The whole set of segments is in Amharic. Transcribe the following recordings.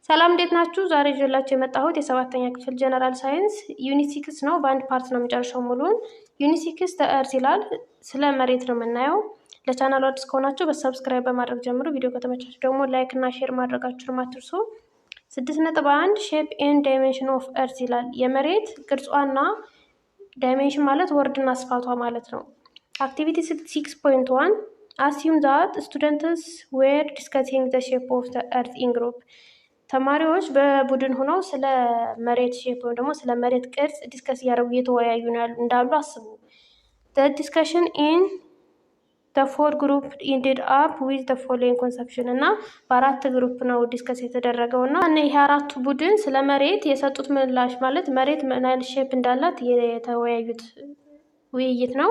ሰላም እንዴት ናችሁ? ዛሬ ይዤላችሁ የመጣሁት የሰባተኛ ክፍል ጀነራል ሳይንስ ዩኒት 6 ነው። በአንድ ፓርት ነው የምጨርሰው ሙሉን። ዩኒት 6 ዘ ይላል። ስለ መሬት ነው የምናየው። ለቻናሉ አዲስ ከሆናችሁ በሰብስክራይብ በማድረግ ጀምሩ። ቪዲዮ ከተመቻችሁ ደግሞ ላይክ እና ሼር ማድረጋችሁን አትርሱ። 6.1 ሼፕ ኤንድ ዳይሜንሽን ኦፍ እርዝ ይላል። የመሬት ቅርጿና ዳይሜንሽን ማለት ወርድና ስፋቷ ማለት ነው። አክቲቪቲ 6.1 አሲዩም ዛት ስቱደንትስ ዌር ዲስከሲንግ ዘ ሼፕ ኦፍ ዘ እርዝ ኢን ግሩፕ። ተማሪዎች በቡድን ሆነው ስለ መሬት ሼፕ ወይም ደግሞ ስለ መሬት ቅርጽ ዲስከስ እያደረጉ እየተወያዩ እንዳሉ አስቡ። The discussion in the four group ended up with the following conception እና በአራት ግሩፕ ነው ዲስከስ የተደረገው እና ይሄ አራቱ ቡድን ስለ መሬት የሰጡት ምላሽ ማለት መሬት ምን አይነት ሼፕ እንዳላት የተወያዩት ውይይት ነው።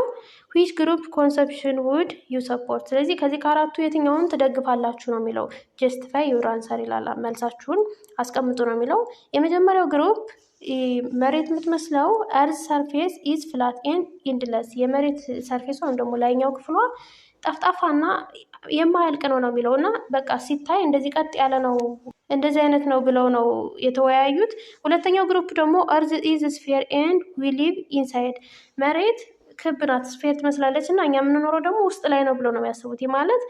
which group conception would you support? ስለዚህ ከዚህ ከአራቱ የትኛውን ትደግፋላችሁ ነው የሚለው። justify your answer ይላል። መልሳችሁን አስቀምጡ ነው የሚለው። የመጀመሪያው ግሩፕ መሬት የምትመስለው earth surface is flat and endless የመሬት ሰርፌስ ወይም ደግሞ ላይኛው ክፍሏ ጠፍጣፋና የማያልቅ ነው የሚለው እና በቃ ሲታይ እንደዚህ ቀጥ ያለ ነው እንደዚህ አይነት ነው ብለው ነው የተወያዩት። ሁለተኛው ግሩፕ ደግሞ earth is sphere and we live inside መሬት ክብ ናት፣ ስፌር ትመስላለች እና እኛ የምንኖረው ደግሞ ውስጥ ላይ ነው ብለው ነው የሚያስቡት። ይህ ማለት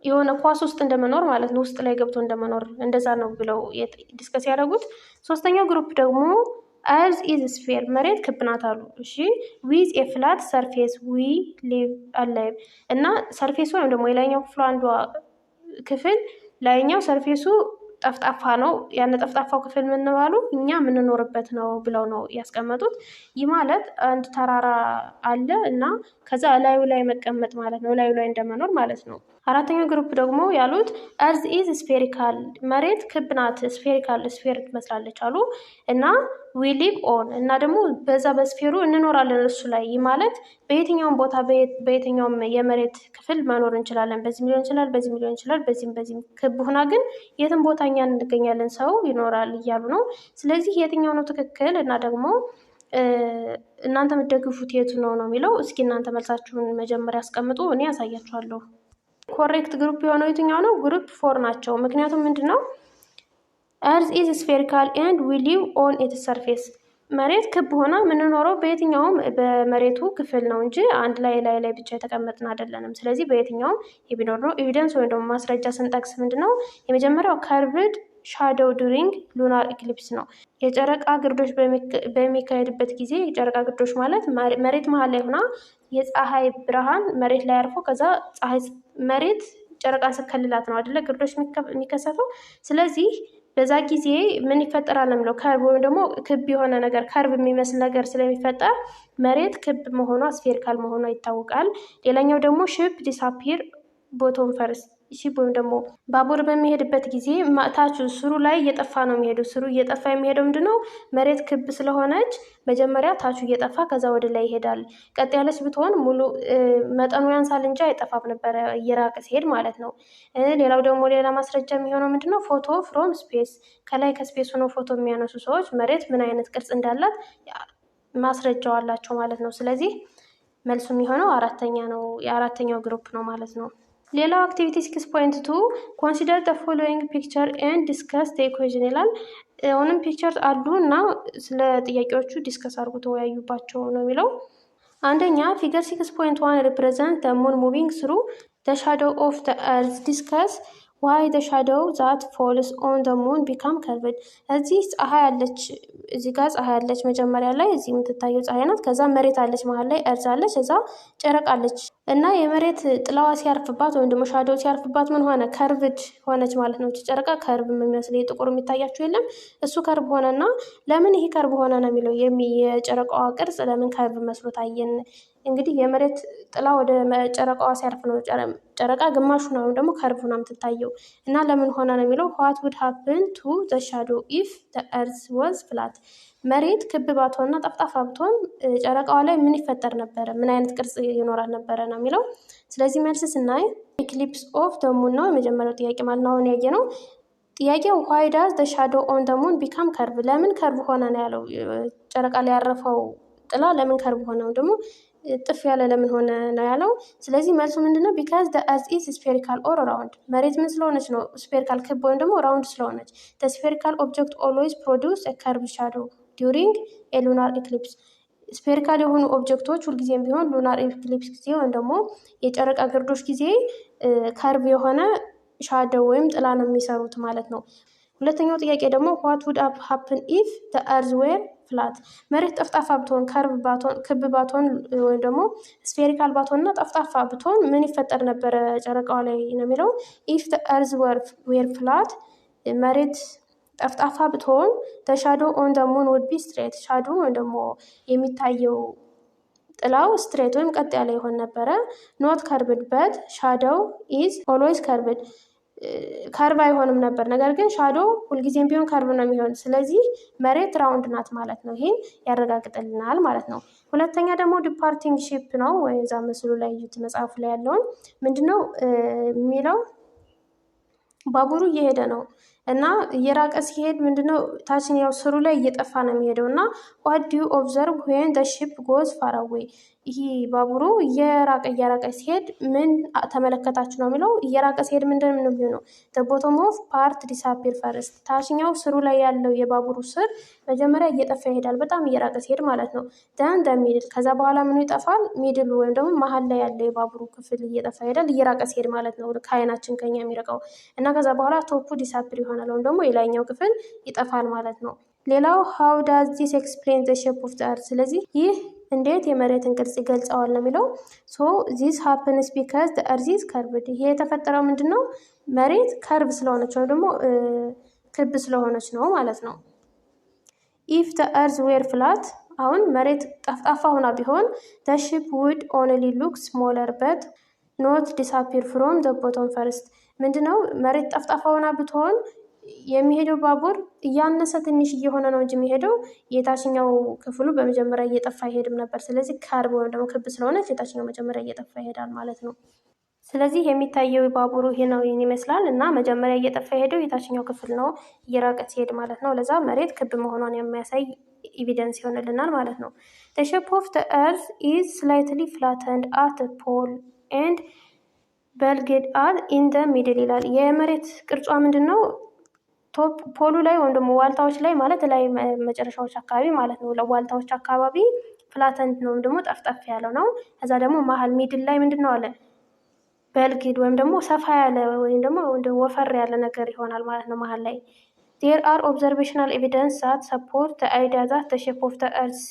የሆነ ኳስ ውስጥ እንደመኖር ማለት ነው፣ ውስጥ ላይ ገብቶ እንደመኖር እንደዛ ነው ብለው ዲስከስ ያደረጉት። ሶስተኛው ግሩፕ ደግሞ earth is sphere መሬት ክብ ናት አሉ። እሺ with a flat surface we live alive እና ሰርፌሱ ወይም ደግሞ የላይኛው ክፍሉ አንዷ ክፍል ላይኛው ሰርፌሱ ጠፍጣፋ ነው። ያን ጠፍጣፋው ክፍል ምን ባሉ እኛ የምንኖርበት ነው ብለው ነው ያስቀመጡት። ይህ ማለት አንድ ተራራ አለ እና ከዛ ላዩ ላይ መቀመጥ ማለት ነው፣ ላዩ ላይ እንደመኖር ማለት ነው። አራተኛው ግሩፕ ደግሞ ያሉት earth is spherical መሬት ክብ ናት፣ ስፌር ትመስላለች አሉ እና we live on እና ደግሞ በዛ በስፌሩ እንኖራለን እሱ ላይ። ይህ ማለት በየትኛውም ቦታ በየትኛውም የመሬት ክፍል መኖር እንችላለን። በዚህም ሊሆን ይችላል፣ በዚህም ሊሆን ይችላል፣ በዚህም ክብ ሆና ግን የትም ቦታ እኛ እንገኛለን፣ ሰው ይኖራል እያሉ ነው። ስለዚህ የትኛው ነው ትክክል እና ደግሞ እናንተ የምትደግፉት የቱ ነው የሚለው። እስኪ እናንተ መልሳችሁን መጀመሪያ አስቀምጡ፣ እኔ ያሳያችኋለሁ። ኮሬክት ግሩፕ የሆነው የትኛው ነው? ግሩፕ 4 ናቸው። ምክንያቱም ምንድነው earth is spherical and we live on its surface መሬት ክብ ሆና የምንኖረው በየትኛውም በመሬቱ ክፍል ነው እንጂ አንድ ላይ ብቻ የተቀመጥን አይደለንም። ስለዚህ በየትኛውም የሚኖር ነው። ኤቪደንስ ወይም ደግሞ ማስረጃ ስንጠቅስ ምንድነው የመጀመሪያው ከርቭድ ሻዶው ዱሪንግ ሉናር ኢክሊፕስ ነው። የጨረቃ ግርዶሽ በሚካሄድበት ጊዜ የጨረቃ ግርዶሽ ማለት መሬት መሀል ላይ ሆና የፀሐይ ብርሃን መሬት ላይ አርፎ ከዛ መሬት ጨረቃን ስከልላት ነው አይደለ ግርዶሽ የሚከሰተው። ስለዚህ በዛ ጊዜ ምን ይፈጠራል የሚለው ከርቭ ወይም ደግሞ ክብ የሆነ ነገር ከርቭ የሚመስል ነገር ስለሚፈጠር መሬት ክብ መሆኗ ስፌሪካል መሆኗ ይታወቃል። ሌላኛው ደግሞ ሺፕ ዲስአፒር ቦቶም ፈርስት ሺፕ ወይም ደግሞ ባቡር በሚሄድበት ጊዜ ታቹ ስሩ ላይ እየጠፋ ነው የሚሄደው። ስሩ እየጠፋ የሚሄደው ምንድነው መሬት ክብ ስለሆነች መጀመሪያ ታቹ እየጠፋ ከዛ ወደ ላይ ይሄዳል። ቀጥ ያለች ብትሆን ሙሉ መጠኑ ያንሳል እንጂ አይጠፋም ነበረ እየራቀ ሲሄድ ማለት ነው። ሌላው ደግሞ ሌላ ማስረጃ የሚሆነው ምንድነው ፎቶ ፍሮም ስፔስ ከላይ ከስፔስ ሆነው ፎቶ የሚያነሱ ሰዎች መሬት ምን አይነት ቅርጽ እንዳላት ማስረጃው አላቸው ማለት ነው። ስለዚህ መልሱ የሚሆነው የአራተኛው ግሩፕ ነው ማለት ነው። ሌላው አክቲቪቲ 6.2 ኮንሲደር the following picture and discuss the equation ይላል። አሁንም ፒክቸር አሉ እና ስለ ጥያቄዎቹ ዲስከስ አድርጉ ተወያዩባቸው ነው የሚለው። አንደኛ ፊገር 6.1 represent the moon moving through the shadow of the earth. discuss why the shadow that falls on the moon become curved. እዚህ ፀሐይ አለች፣ እዚህ ጋር ፀሐይ አለች መጀመሪያ ላይ እዚህ የምትታየው ፀሐይ ናት። ከዛ መሬት አለች መሀል ላይ እርዝ አለች፣ እዛ ጨረቃ አለች እና የመሬት ጥላዋ ሲያርፍባት ወይም ደግሞ ሻዶው ሲያርፍባት ምን ሆነ? ከርቭድ ሆነች ማለት ነው። ጨረቃ ከርቭ የሚመስል ጥቁር የሚታያችሁ የለም? እሱ ከርቭ ሆነና ለምን ይሄ ከርቭ ሆነ ነው የሚለው። የጨረቃዋ ቅርጽ ለምን ከርቭ መስሎ ታየን? እንግዲህ የመሬት ጥላ ወደ ጨረቃዋ ሲያርፍ ነው ጨረቃ ግማሹ ነው ወይም ደግሞ ከርቭ ነው የምትታየው እና ለምን ሆነ ነው የሚለው። what would happen to the shadow if the earth was flat? መሬት ክብ ባትሆንና ጠፍጣፋ ብትሆን ጨረቃዋ ላይ ምን ይፈጠር ነበረ? ምን አይነት ቅርጽ ይኖራል ነበረ ነው የሚለው። ስለዚህ መልስ ስናይ ኢክሊፕስ ኦፍ the moon ነው የመጀመሪያው ጥያቄ ማለት ነው። አሁን ያየ ነው ጥያቄው why does the shadow on the moon become curve? ለምን ከርቭ ሆነ ነው ያለው። ጨረቃ ላይ ያረፈው ጥላ ለምን ከርቭ ሆነ? ደግሞ ጥፍ ያለ ለምን ሆነ ነው ያለው። ስለዚህ መልሱ ምንድነው? ቢካዝ the earth is spherical or round መሬት ምን ስለሆነች ነው? ስፌሪካል ክብ ወይም ደግሞ ራውንድ ስለሆነች። the spherical object always produce a curved shadow during a lunar eclipse ስፌሪካል የሆኑ ኦብጀክቶች ሁልጊዜም ቢሆን ሉናር ኤክሊፕስ ጊዜ ወይም ደግሞ የጨረቃ ግርዶሽ ጊዜ ከርቭ የሆነ ሻዶው ወይም ጥላ ነው የሚሰሩት ማለት ነው። ሁለተኛው ጥያቄ ደግሞ what would have happened if the earth were flat መሬት ጠፍጣፋ ብትሆን ክብ ባትሆን ወይም ደግሞ ስፌሪካል ባትሆንና ጠፍጣፋ ብትሆን ምን ይፈጠር ነበረ ጨረቃዋ ላይ ነው የሚለው። if the earth were flat መሬት ጠፍጣፋ ብትሆን the shadow on the moon would be straight shadow ወይም ደግሞ የሚታየው ጥላው ስትሬት ወይም ቀጥ ያለ ይሆን ነበረ። not curved but shadow is always curved ከርቭ አይሆንም ነበር። ነገር ግን ሻዶ ሁልጊዜም ቢሆን ከርቭ ነው የሚሆን። ስለዚህ መሬት ራውንድ ናት ማለት ነው። ይህን ያረጋግጥልናል ማለት ነው። ሁለተኛ ደግሞ ዲፓርቲንግ ሺፕ ነው ወይ እዛ ምስሉ ላይ እዩት፣ መጽሐፉ ላይ ያለውን ምንድነው የሚለው? ባቡሩ እየሄደ ነው እና እየራቀ ሲሄድ ምንድነው ታችኛው ስሩ ላይ እየጠፋ ነው የሚሄደው እና what do you observe when the ship goes far away ይሄ ባቡሩ እየራቀ ሲሄድ ምን ተመለከታችሁ ነው የሚለው። እየራቀ ሲሄድ ምንድነው የሚሆነው? the bottom of part disappear first ታችኛው ስሩ ላይ ያለው የባቡሩ ስር መጀመሪያ እየጠፋ ይሄዳል፣ በጣም እየራቀ ሲሄድ ማለት ነው። then the middle ከዛ በኋላ ምኑ ይጠፋል? ሚድሉ ወይም ደግሞ መሀል ላይ ያለው የባቡሩ ክፍል እየጠፋ ይሄዳል፣ እየራቀ ሲሄድ ማለት ነው፣ ከዓይናችን ከኛ የሚርቀው እና ከዛ በኋላ ቶፑ ዲሳፕር ይሆናል ወይም ደግሞ የላይኛው ክፍል ይጠፋል ማለት ነው። ሌላው how does this explain the shape of the earth ስለዚህ ይህ እንዴት የመሬትን ቅርጽ ይገልጸዋል ነው የሚለው። so this happens because the earth is curved ይሄ የተፈጠረው ምንድነው? መሬት ከርቭ ስለሆነች ወይም ደግሞ ክብ ስለሆነች ነው ማለት ነው። if the earth were flat አሁን መሬት ጠፍጣፋ ሆና ቢሆን the ship would only look smaller but not disappear from the bottom first ምንድነው? መሬት ጠፍጣፋ ሆና ብትሆን የሚሄደው ባቡር እያነሰ ትንሽ እየሆነ ነው እንጂ የሚሄደው የታችኛው ክፍሉ በመጀመሪያ እየጠፋ አይሄድም ነበር። ስለዚህ ከርቭ ወይም ደግሞ ክብ ስለሆነች የታችኛው መጀመሪያ እየጠፋ ይሄዳል ማለት ነው። ስለዚህ የሚታየው ባቡሩ ይሄ ነው ይመስላል እና መጀመሪያ እየጠፋ ሄደው የታችኛው ክፍል ነው እየራቀ ሲሄድ ማለት ነው። ለዛ መሬት ክብ መሆኗን የሚያሳይ ኤቪደንስ ይሆንልናል ማለት ነው። the shape of the earth is slightly flattened at the pole and bulged out in the middle ይላል። የመሬት ቅርጿ ምንድነው? ቶፕ ፖሉ ላይ ወይም ደግሞ ዋልታዎች ላይ ማለት ላይ መጨረሻዎች አካባቢ ማለት ነው። ለዋልታዎች አካባቢ ፍላተንድ ነው ወይም ደግሞ ጠፍጠፍ ያለው ነው። ከዛ ደግሞ መሀል ሚድል ላይ ምንድነው አለ በልግድ ወይም ደግሞ ሰፋ ያለ ወይም ደግሞ ወፈር ያለ ነገር ይሆናል ማለት ነው መሀል ላይ። there are observational evidence that support the idea that the shape of the earth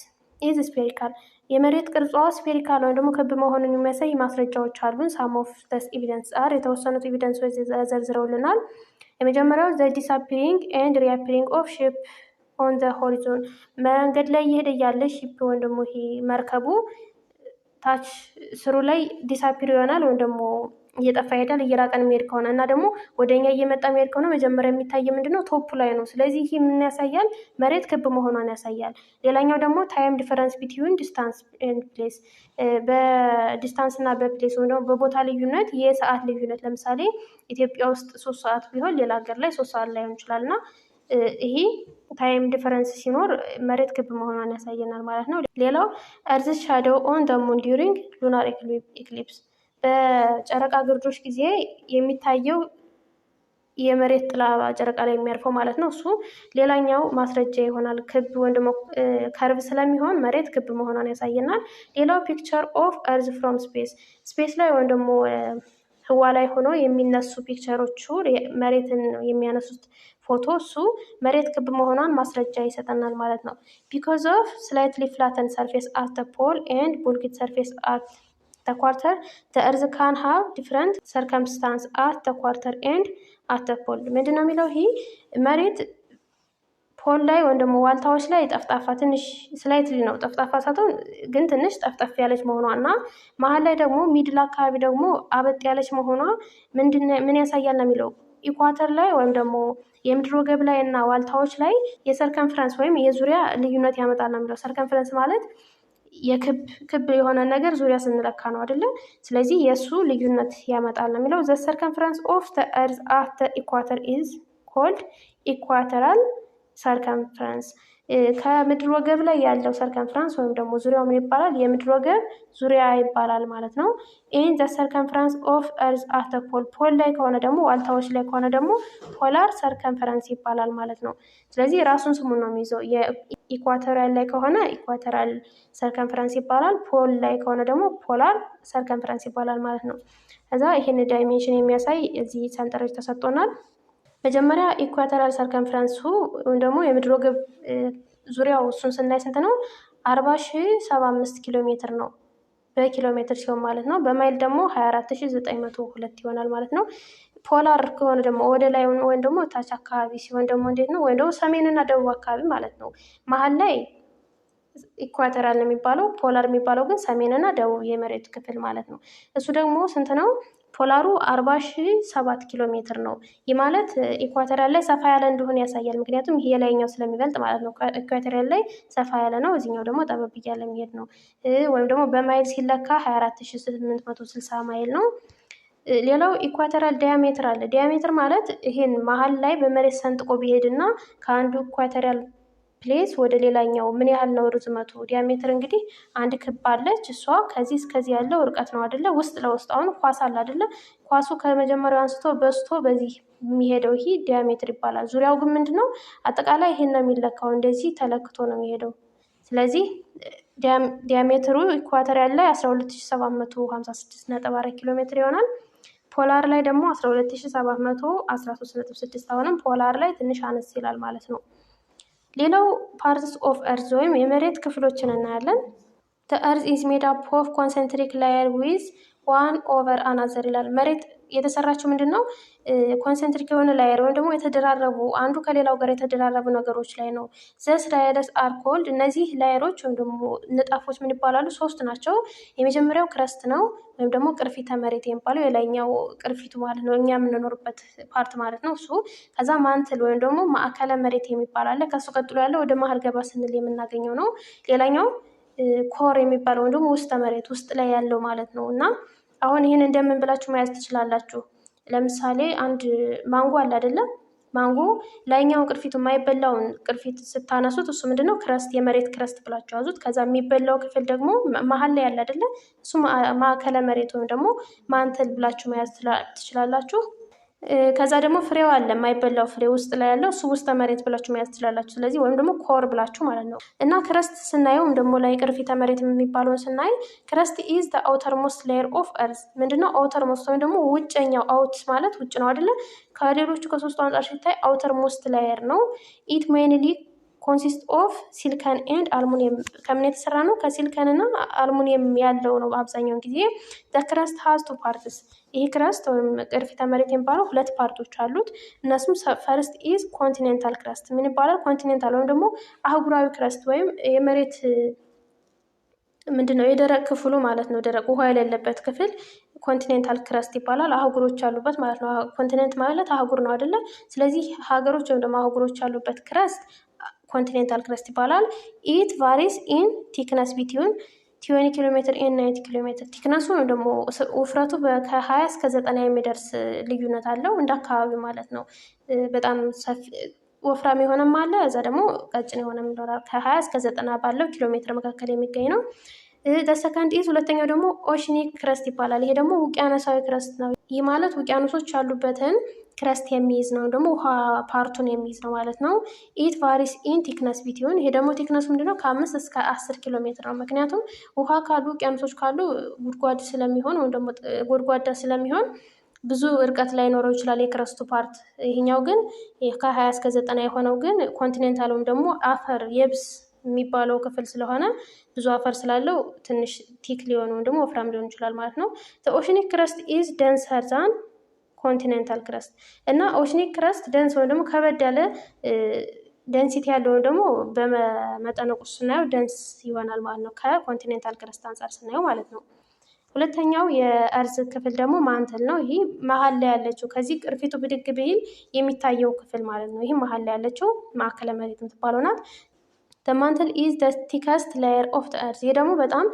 is spherical የመሬት ቅርጿ ስፌሪካል ወይም ደግሞ ክብ መሆኑን የሚያሳይ ማስረጃዎች አሉን። some of the evidence are የተወሰኑት ኤቪደንሶች ዘርዝረውልናል። የመጀመሪያው the disappearing and reappearing of ship on the horizon መንገድ ላይ እየሄደ ያለ ሺፕ ወይም ደግሞ ይሄ መርከቡ ታች ስሩ ላይ ዲሳፒር ይሆናል ወይም ደግሞ እየጠፋ ይሄዳል እየራቀን የሚሄድ ከሆነ እና ደግሞ ወደኛ እየመጣ የሚሄድ ከሆነ መጀመሪያ የሚታይ ምንድነው? ቶፕ ላይ ነው። ስለዚህ ይሄ ምን ያሳያል? መሬት ክብ መሆኗን ያሳያል። ሌላኛው ደግሞ ታይም ዲፈረንስ ቢትዊን ዲስታንስ ኤንድ ፕሌስ በዲስታንስ እና በፕሌስ ወይም ደግሞ በቦታ ልዩነት የሰዓት ልዩነት ለምሳሌ ኢትዮጵያ ውስጥ 3 ሰዓት ቢሆን ሌላ ሀገር ላይ 3 ሰዓት ላይሆን ይችላል እና ይሄ ታይም ዲፈረንስ ሲኖር መሬት ክብ መሆኗን ያሳየናል ማለት ነው። ሌላው earth shadow on the moon during lunar eclipse በጨረቃ ግርዶሽ ጊዜ የሚታየው የመሬት ጥላ ጨረቃ ላይ የሚያርፈው ማለት ነው። እሱ ሌላኛው ማስረጃ ይሆናል። ክብ ወይም ደግሞ ከርቭ ስለሚሆን መሬት ክብ መሆኗን ያሳየናል። ሌላው ፒክቸር ኦፍ earth from ስፔስ ላይ ወይም ደግሞ ህዋ ላይ ሆኖ የሚነሱ ፒክቸሮቹ መሬትን የሚያነሱት ፎቶ እሱ መሬት ክብ መሆኗን ማስረጃ ይሰጠናል ማለት ነው። because of slightly flattened surface at the pole and bulked surface at the quarter the earth can have different circumstance at the quarter and at the pole ምንድነው የሚለው? ይሄ መሬት ፖል ላይ ወይም ደግሞ ዋልታዎች ላይ ጠፍጣፋ ትንሽ ስላይትሊ ነው ጠፍጣፋ ሳትሆን ግን ትንሽ ጠፍጠፍ ያለች መሆኗ እና መሀል ላይ ደግሞ ሚድል አካባቢ ደግሞ አበጥ ያለች መሆኗ ምን ያሳያል ነው የሚለው። ኢኳተር ላይ ወይም ደግሞ የምድር ወገብ ላይ እና ዋልታዎች ላይ የሰርከምፍረንስ ወይም የዙሪያ ልዩነት ያመጣል ነው የሚለው። ሰርከምፍረንስ ማለት የክብ የሆነ ነገር ዙሪያ ስንለካ ነው አይደለ? ስለዚህ የእሱ ልዩነት ያመጣል ነው የሚለው። the circumference of the earth at the equator is called equatorial circumference ከምድር ወገብ ላይ ያለው ሰርከምፍራንስ ወይም ደግሞ ዙሪያው ምን ይባላል? የምድር ወገብ ዙሪያ ይባላል ማለት ነው። ኢን ዘ ሰርከምፍራንስ ኦፍ እርዝ አት ዘ ፖል፣ ፖል ላይ ከሆነ ደግሞ ዋልታዎች ላይ ከሆነ ደግሞ ፖላር ሰርከምፈረንስ ይባላል ማለት ነው። ስለዚህ ራሱን ስሙን ነው የሚይዘው። የኢኳቶሪያል ላይ ከሆነ ኢኳቶሪያል ሰርከምፈረንስ ይባላል። ፖል ላይ ከሆነ ደግሞ ፖላር ሰርከምፈረንስ ይባላል ማለት ነው። ከዛ ይህን ዳይሜንሽን የሚያሳይ እዚህ ሰንጠረዥ ተሰጥቶናል። መጀመሪያ ኢኳቶሪያል ሰርከምፈረንሱ ወይም ደግሞ የምድር ወገብ ዙሪያው እሱን ስናይ ስንት ነው? 40,075 ኪሎ ሜትር ነው በኪሎ ሜትር ሲሆን ማለት ነው። በማይል ደግሞ 24,902 ይሆናል ማለት ነው። ፖላር ከሆነ ደግሞ ወደ ላይ ወይም ደግሞ ታች አካባቢ ሲሆን ደግሞ እንዴት ነው? ወይም ደግሞ ሰሜንና ደቡብ አካባቢ ማለት ነው። መሀል ላይ ኢኳቶሪያል ነው የሚባለው። ፖላር የሚባለው ግን ሰሜንና ደቡብ የመሬት ክፍል ማለት ነው። እሱ ደግሞ ስንት ነው? ፖላሩ 40,007 ኪሎ ሜትር ነው። ይህ ማለት ኢኳቶሪያል ላይ ሰፋ ያለ እንደሆነ ያሳያል። ምክንያቱም ይሄ የላይኛው ስለሚበልጥ ማለት ነው። ኢኳቶሪያል ላይ ሰፋ ያለ ነው፣ እዚኛው ደግሞ ጠበብ እያለ የሚሄድ ነው። ወይም ደግሞ በማይል ሲለካ 24,860 ማይል ነው። ሌላው ኢኳቶሪያል ዲያሜትር አለ። ዲያሜትር ማለት ይሄን መሀል ላይ በመሬት ሰንጥቆ ቢሄድ እና ከአንዱ ኢኳቶሪያል ፕሌስ ወደ ሌላኛው ምን ያህል ነው ርዝመቱ? ዲያሜትር እንግዲህ አንድ ክብ አለች። እሷ ከዚህ እስከዚህ ያለው እርቀት ነው አይደለ? ውስጥ ለውስጥ አሁን ኳስ አለ አይደለ? ኳሱ ከመጀመሪያው አንስቶ በስቶ በዚህ የሚሄደው ይሄ ዲያሜትር ይባላል። ዙሪያው ግን ምንድን ነው? አጠቃላይ ይሄን ነው የሚለካው። እንደዚህ ተለክቶ ነው የሚሄደው። ስለዚህ ዲያሜትሩ ኢኳቶሪያል ላይ 12,756.4 ኪሎ ሜትር ይሆናል። ፖላር ላይ ደግሞ 12,713.6። አሁንም ፖላር ላይ ትንሽ አነስ ይላል ማለት ነው። ሌላው ፓርትስ ኦፍ እርዝ ወይም የመሬት ክፍሎችን እናያለን። እርዝ ኢዝ ሜድ አፕ ኦፍ ኮንሰንትሪክ ላየር ዊዝ ዋን ኦቨር አናዘር ይላል። መሬት የተሰራችው ምንድን ነው? ኮንሰንትሪክ የሆነ ላየር ወይም ደግሞ የተደራረቡ አንዱ ከሌላው ጋር የተደራረቡ ነገሮች ላይ ነው። ዘስ ላየርስ አር ኮልድ፣ እነዚህ ላየሮች ወይም ደግሞ ንጣፎች ምን ይባላሉ? 3 ናቸው። የመጀመሪያው ክረስት ነው ወይም ደግሞ ቅርፊተ መሬት የሚባለው የላይኛው ቅርፊቱ ማለት ነው፣ እኛ የምንኖርበት ፓርት ማለት ነው እሱ። ከዛ ማንትል ወይም ደግሞ ማዕከለ መሬት የሚባል አለ። ከሱ ቀጥሎ ያለው ወደ መሀል ገባ ስንል የምናገኘው ነው። ሌላኛው ኮር የሚባለው ወይም ደግሞ ውስጠ መሬት ውስጥ ላይ ያለው ማለት ነው። እና አሁን ይህን እንደምን ብላችሁ መያዝ ትችላላችሁ? ለምሳሌ አንድ ማንጎ አለ አይደለም? ማንጎ ላይኛውን ቅርፊቱ የማይበላውን ቅርፊት ስታነሱት እሱ ምንድነው? ክረስት፣ የመሬት ክረስት ብላችሁ ያዙት። ከዛ የሚበላው ክፍል ደግሞ መሀል ላይ ያለ አይደለ? እሱ ማዕከለ መሬት ወይም ደግሞ ማንትል ብላችሁ መያዝ ትችላላችሁ። ከዛ ደግሞ ፍሬው አለ፣ የማይበላው ፍሬ ውስጥ ላይ ያለው እሱ ውስጠ መሬት ብላችሁ መያዝ ትችላላችሁ። ስለዚህ ወይም ደግሞ ኮር ብላችሁ ማለት ነው። እና ክረስት ስናየው ወይም ደግሞ ላይ ቅርፊተ መሬት የሚባለውን ስናይ ክረስት ኢዝ ዘ አውተር ሞስት ሌየር ኦፍ እርዝ። ምንድነው አውተር ሞስት ወይም ደግሞ ውጨኛው? አውት ማለት ውጭ ነው አይደለ? ከሌሎቹ ከሶስቱ አንጻር ሲታይ አውተር ሞስት ሌየር ነው። ኢት ሜይንሊ ኮንሲስት ኦፍ ሲልከን ኤንድ አልሙኒየም። ከምን የተሰራ ነው? ከሲልከን እና አልሙኒየም ያለው ነው በአብዛኛውን ጊዜ። ዘ ክረስት ሃዝ 2 ፓርትስ። ይህ ክረስት ወይም ቅርፊተ መሬት የሚባለው 2 ፓርቶች አሉት። እነሱም ፈርስት ኢዝ ኮንቲኔንታል ክረስት። ምን ይባላል? ኮንቲኔንታል ወይም ደግሞ አህጉራዊ ክረስት ወይም የመሬት ምንድነው የደረቅ ክፍሉ ማለት ነው። ደረቅ ውሃ የሌለበት ክፍል ኮንቲኔንታል ክረስት ይባላል። አህጉሮች ያሉበት ማለት ነው። ኮንቲኔንት ማለት አህጉር ነው አይደለ? ስለዚህ ሀገሮች ወይም ደግሞ አህጉሮች ያሉበት ክረስት ኮንቲኔንታል ክረስት ይባላል። ኢት ቫሪስ ኢን ቲክነስ ቢትዊን 20 ኪሎ ሜትር ኢን 90 ኪሎ ሜትር። ቲክነሱ ወይም ደግሞ ውፍረቱ ከ20 እስከ 90 የሚደርስ ልዩነት አለው እንደ አካባቢ ማለት ነው። በጣም ወፍራም የሆነም አለ፣ እዛ ደግሞ ቀጭን የሆነም ይኖራል። ከ20 እስከ 90 ባለው ኪሎ ሜትር መካከል የሚገኝ ነው። ሰከንድ ኢዝ ሁለተኛው ደግሞ ኦሽኒክ ክረስት ይባላል። ይሄ ደግሞ ውቅያኖሳዊ ክረስት ነው። ይህ ማለት ውቅያኖሶች ያሉበትን ክረስት የሚይዝ ነው፣ ደግሞ ውሃ ፓርቱን የሚይዝ ነው ማለት ነው። ኢት ቫሪስ ኢን ቲክነስ ቢትዊን። ይሄ ደግሞ ቲክነሱ ምንድነው? ከ5 እስከ 10 ኪሎ ሜትር ነው። ምክንያቱም ውሃ ካሉ ውቅያኖሶች ካሉ ጉድጓድ ስለሚሆን ወይም ደግሞ ጎድጓዳ ስለሚሆን ብዙ እርቀት ላይኖረው ይችላል የክረስቱ ፓርት። ይሄኛው ግን ከ20 እስከ 90 የሆነው ግን ኮንቲኔንታል ወይም ደግሞ አፈር የብስ የሚባለው ክፍል ስለሆነ ብዙ አፈር ስላለው ትንሽ ቲክ ሊሆን ወይም ደግሞ ወፍራም ሊሆን ይችላል ማለት ነው። ኦሽኒክ ክረስት ኢዝ ደንሰር ዛን ኮንቲኔንታል ክረስት። እና ኦሽኒክ ክረስት ደንስ ወይም ደግሞ ከበድ ያለ ደንሲቲ ያለው ወይም ደግሞ በመጠነ ቁስ ስናየው ደንስ ይሆናል ማለት ነው፣ ከኮንቲኔንታል ክረስት አንጻር ስናየው ማለት ነው። ሁለተኛው የእርዝ ክፍል ደግሞ ማንትል ነው። ይህ መሀል ላይ ያለችው ከዚህ ቅርፊቱ ብድግ ቢል የሚታየው ክፍል ማለት ነው። ይህ መሀል ላይ ያለችው ማዕከለ መሬት የምትባለው ናት። ማንትል ኢዝ ዘ ቲከስት ላየር ኦፍ ዘ እርዝ። ይህ ደግሞ በጣም